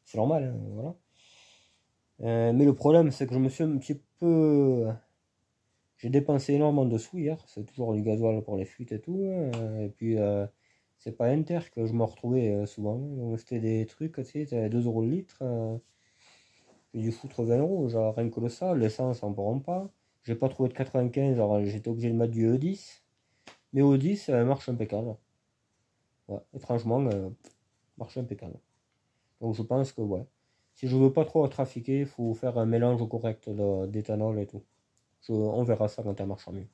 C'est normal, hein, voilà. Mais le problème c'est que je me suis un petit peu. J'ai dépensé énormément de sous hier, c'est toujours du gasoil pour les fuites et tout. Et puis, c'est pas Inter que je me retrouvais souvent. Donc, c'était des trucs, tu sais, t'avais 2 euros le litre. J'ai dû foutre 20 euros, genre rien que le ça. L'essence, on ne prend pas. J'ai pas trouvé de 95, alors j'étais obligé de mettre du E10. Mais E10, marche impeccable. Ouais, étrangement, marche impeccable. Donc, je pense que, ouais. Si je veux pas trop trafiquer, il faut faire un mélange correct d'éthanol et tout. On verra ça quand elle marchera mieux.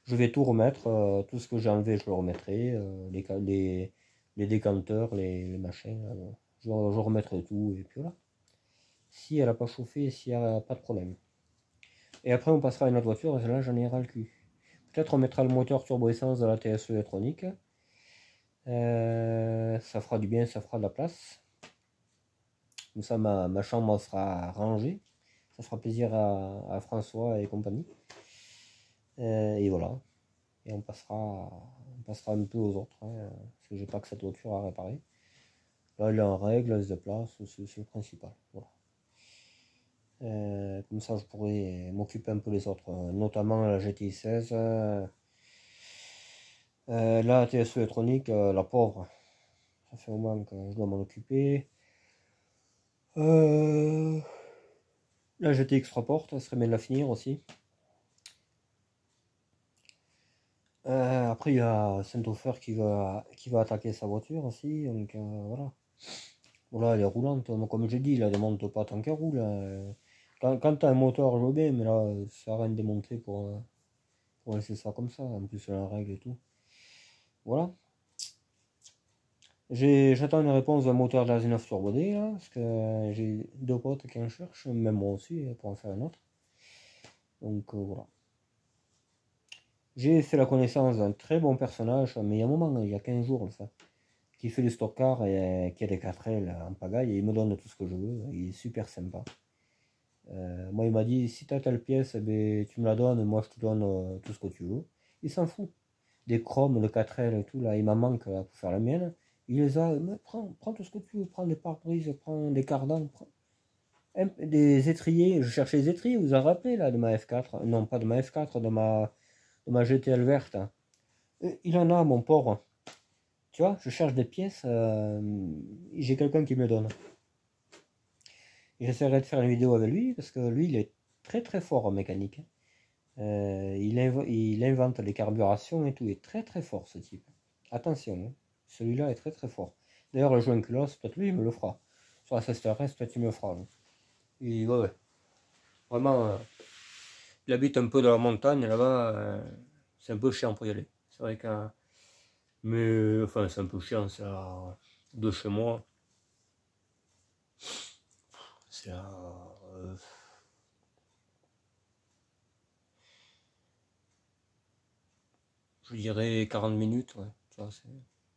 Je vais tout remettre, tout ce que j'ai enlevé, je le remettrai, les décanteurs, les machins, là, bon. Je remettrai tout, et puis voilà. Si elle n'a pas chauffé, s'il n'y a pas de problème. Et après, on passera à une autre voiture, et là, j'en ai ras le cul. Peut-être on mettra le moteur turbo-essence de la TSE électronique. Ça fera du bien, ça fera de la place. Comme ça, ma chambre sera rangée. Ça fera plaisir à François et compagnie. Et voilà. Et on passera un peu aux autres, hein, parce que j'ai pas que cette voiture à réparer. Là, elle est en règle, elle se déplace, c'est le principal. Voilà. Comme ça, je pourrais m'occuper un peu des autres, notamment la GTI 16. La TSE électronique, la pauvre, ça fait au moins que je dois m'en occuper. La GTX 3 portes, ça serait bien de la finir aussi. Après, il y a Saint-Ofer qui va attaquer sa voiture aussi, donc voilà. Voilà, elle est roulante, comme je dis, elle démonte pas tant qu'elle roule. Quand t'as un moteur, je veux bien, mais là, ça a rien de démonter pour laisser ça comme ça. En plus, elle a la règle et tout. Voilà. J'attends une réponse d'un moteur de la Z9 Turbo D, là, parce que j'ai deux potes qui en cherchent, même moi aussi, pour en faire un autre. Donc voilà. J'ai fait la connaissance d'un très bon personnage, mais il y a un moment, il y a 15 jours, ça, qui fait du stock car et qui a des 4L en pagaille, et il me donne tout ce que je veux. Il est super sympa. Moi, il m'a dit, si t'as telle pièce, eh ben, tu me la donnes, moi je te donne tout ce que tu veux. Il s'en fout. Des chromes, le 4L et tout, là, il m'en manque là, pour faire la mienne. Il les a, mais prends tout ce que tu veux, prends des pare-brises, prends des cardans, des étriers. Je cherchais les étriers, vous vous en rappelez là, de ma F4? Non, pas de ma F4, de ma GTL verte. Il en a, mon pauvre. Tu vois, je cherche des pièces, j'ai quelqu'un qui me donne. J'essaierai de faire une vidéo avec lui, parce que lui, il est très très fort en mécanique. Il invente les carburations et tout, il est très très fort ce type. Attention, hein. Celui-là est très très fort. D'ailleurs, le joint culos, peut-être lui, il me le fera. Sur la CSTRS, peut-être il me le fera. Ouais, ouais. Vraiment, il habite un peu dans la montagne, là-bas, c'est un peu chiant pour y aller. C'est vrai que. Mais, enfin, c'est un peu chiant, c'est de chez moi. C'est à. Je dirais 40 minutes, ouais. Tu vois,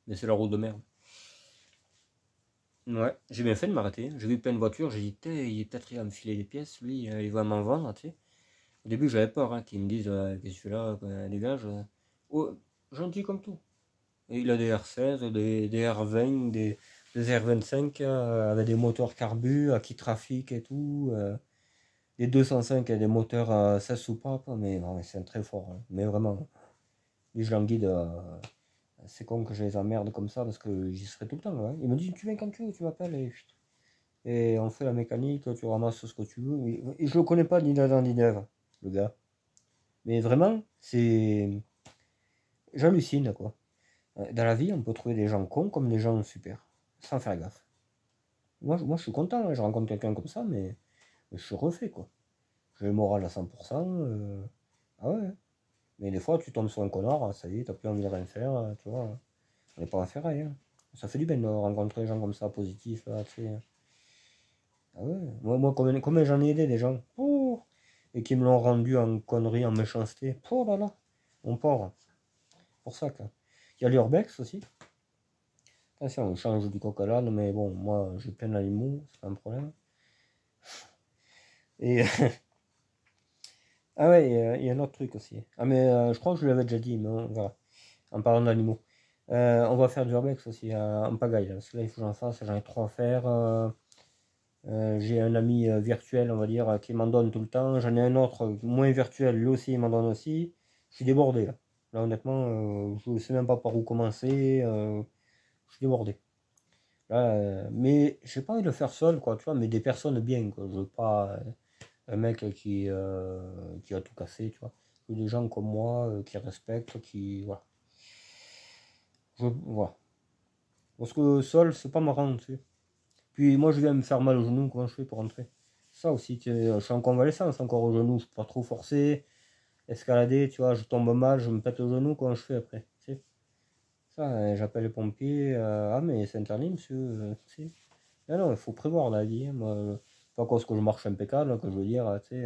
mais c'est la route de merde. Ouais, j'ai bien fait de m'arrêter. J'ai vu plein de voitures, j'ai dit, peut-être il va me filer des pièces, lui, il va m'en vendre, tu sais. Au début, j'avais peur, hein, qu'ils me disent, qu'est-ce que tu fais là, dégage. Oh, gentil comme tout. Et il a des R16, des R20, des R25, avec des moteurs carbu, qui trafiquent et tout. Les 205 et des moteurs 16 soupapes, mais non, mais c'est un très fort, hein. Mais vraiment, lui, je l'en guide. C'est con que je les emmerde comme ça parce que j'y serai tout le temps, hein. Il me dit, tu viens quand tu veux, tu m'appelles et on fait la mécanique, tu ramasses ce que tu veux. Et je le connais pas ni d'Adam ni d'Ève, le gars. Mais vraiment, c'est. J'hallucine, quoi. Dans la vie, on peut trouver des gens cons comme des gens super, sans faire gaffe. Moi je suis content, hein, je rencontre quelqu'un comme ça, mais je suis refait, quoi. J'ai le moral à 100%. Ah ouais. Mais des fois, tu tombes sur un connard, ça y est, t'as plus envie de rien faire, tu vois. On n'est pas en ferraille, hein. Ça fait du bien de rencontrer des gens comme ça, positifs, là, tu sais. Ah ouais. Moi combien j'en ai aidé des gens. Oh, et qui me l'ont rendu en connerie, en méchanceté. Oh là là. On part. Pour ça, quoi. Il y a l'urbex aussi. Attention, on change du coq à l'âne, mais bon, moi, j'ai plein d'animaux, c'est pas un problème. Et. Ah ouais, il y a un autre truc aussi. Ah mais je crois que je l'avais déjà dit, mais on verra. En parlant d'animaux. On va faire du urbex aussi en pagaille, là, parce que là il faut que j'en fasse, j'en ai trop à faire. J'ai un ami virtuel, on va dire, qui m'en donne tout le temps. J'en ai un autre moins virtuel, lui aussi il m'en donne aussi. Je suis débordé là. Là honnêtement, je ne sais même pas par où commencer. Je suis débordé. Là, mais j'ai pas envie de le faire seul, quoi, tu vois, mais des personnes bien, quoi. Je veux pas un mec qui a tout cassé, tu vois. Je veux des gens comme moi, qui respectent, qui. Voilà. Voilà. Parce que seul, c'est pas marrant, tu sais. Puis moi, je viens me faire mal au genou, comment je fais pour rentrer? Ça aussi, tu sais, je suis en convalescence encore au genou, je peux pas trop forcer, escalader, tu vois, je tombe mal, je me pète le genou, comment je fais après? Tu sais. Ça, j'appelle les pompiers, ah mais c'est interdit, monsieur, tu sais. Non, non, il faut prévoir la vie, hein, moi, pas cause que je marche impeccable, que je veux dire, tu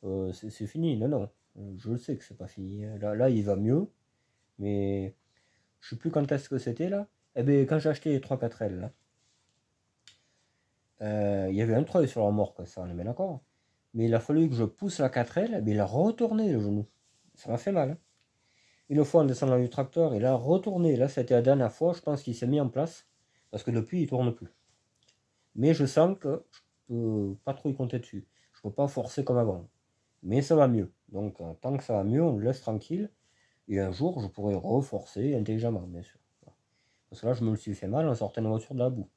sais, c'est fini, non, non. Je le sais que c'est pas fini, hein. Là, il va mieux, mais je sais plus quand est-ce que c'était là. Eh bien, quand j'ai acheté les 3-4L, là, il y avait un treuil sur la remorque, ça, on est bien d'accord. Mais il a fallu que je pousse la 4L, mais il a retourné le genou. Ça m'a fait mal. Hein. Une fois en descendant du tracteur, il a retourné. Là, c'était la dernière fois, je pense qu'il s'est mis en place. Parce que depuis, il tourne plus. Mais je sens que je peux pas trop y compter dessus. Je peux pas forcer comme avant. Mais ça va mieux. Donc, tant que ça va mieux, on le laisse tranquille. Et un jour, je pourrai reforcer intelligemment, bien sûr. Parce que là, je me le suis fait mal en sortant de la voiture de la boue.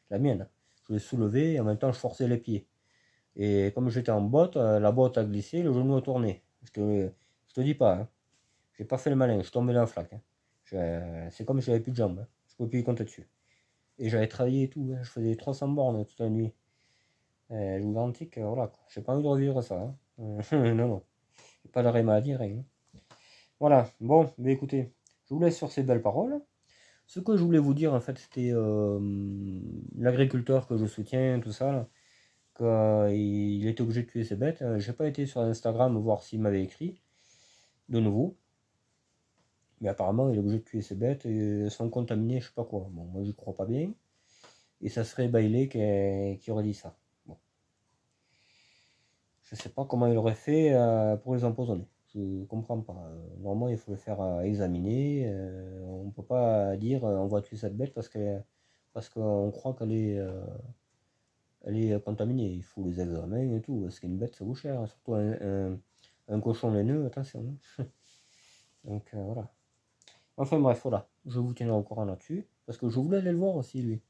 La mienne. Je l'ai soulevé et en même temps, je forçais les pieds. Et comme j'étais en botte, la botte a glissé, le genou a tourné. Je te dis pas, hein. J'ai pas fait le malin, je suis tombé dans la flaque. Hein. C'est comme si j'avais plus de jambes. Hein. Je peux plus y compter dessus. Et j'avais travaillé et tout, hein. Je faisais 300 bornes toute la nuit. Je vous garantis que voilà, j'ai pas envie de revivre ça. Hein. Non, non. Pas d'arrêt maladie, rien. Hein. Voilà, bon, mais écoutez, je vous laisse sur ces belles paroles. Ce que je voulais vous dire, en fait, c'était l'agriculteur que je soutiens, tout ça, là, qu'il était obligé de tuer ses bêtes. J'ai pas été sur Instagram voir s'il m'avait écrit, de nouveau. Mais apparemment, il est obligé de tuer ses bêtes et elles sont contaminées, je sais pas quoi. Bon, moi, j'y crois pas bien. Et ça serait Bailey qui aurait dit ça. Bon. Je sais pas comment il aurait fait pour les empoisonner. Je comprends pas. Normalement, il faut le faire examiner. On peut pas dire on va tuer cette bête parce qu'on croit elle est contaminée. Il faut les examens et tout. Parce qu'une bête, ça vaut cher. Hein. Surtout un cochon laineux, attention. Hein. Donc voilà. Enfin bref, voilà. Je vous tiendrai au courant là-dessus. Parce que je voulais aller le voir aussi, lui.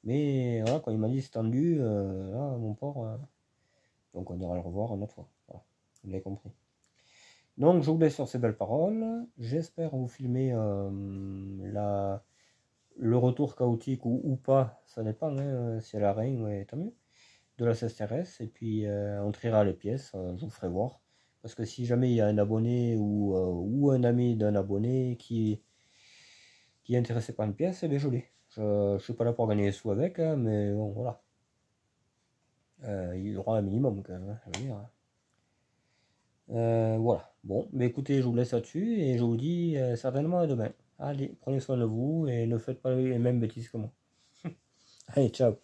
Mais voilà, quand il m'a dit c'est tendu, là, mon porc. Donc on ira le revoir une autre fois. Voilà. Vous l'avez compris. Donc je vous laisse sur ces belles paroles. J'espère vous filmer le retour chaotique ou pas, ça dépend, hein, si elle a rien, ouais, tant mieux, de la CSRS. Et puis on triera les pièces, je vous ferai voir. Parce que si jamais il y a un abonné ou un ami d'un abonné qui est intéressé par une pièce, eh bien je l'ai. Je ne suis pas là pour gagner des sous avec, hein, mais bon, voilà. Il y aura un minimum quand même, hein, je veux dire. Voilà. Bon, mais écoutez, je vous laisse là-dessus et je vous dis certainement à demain. Allez, prenez soin de vous et ne faites pas les mêmes bêtises que moi. Allez, ciao.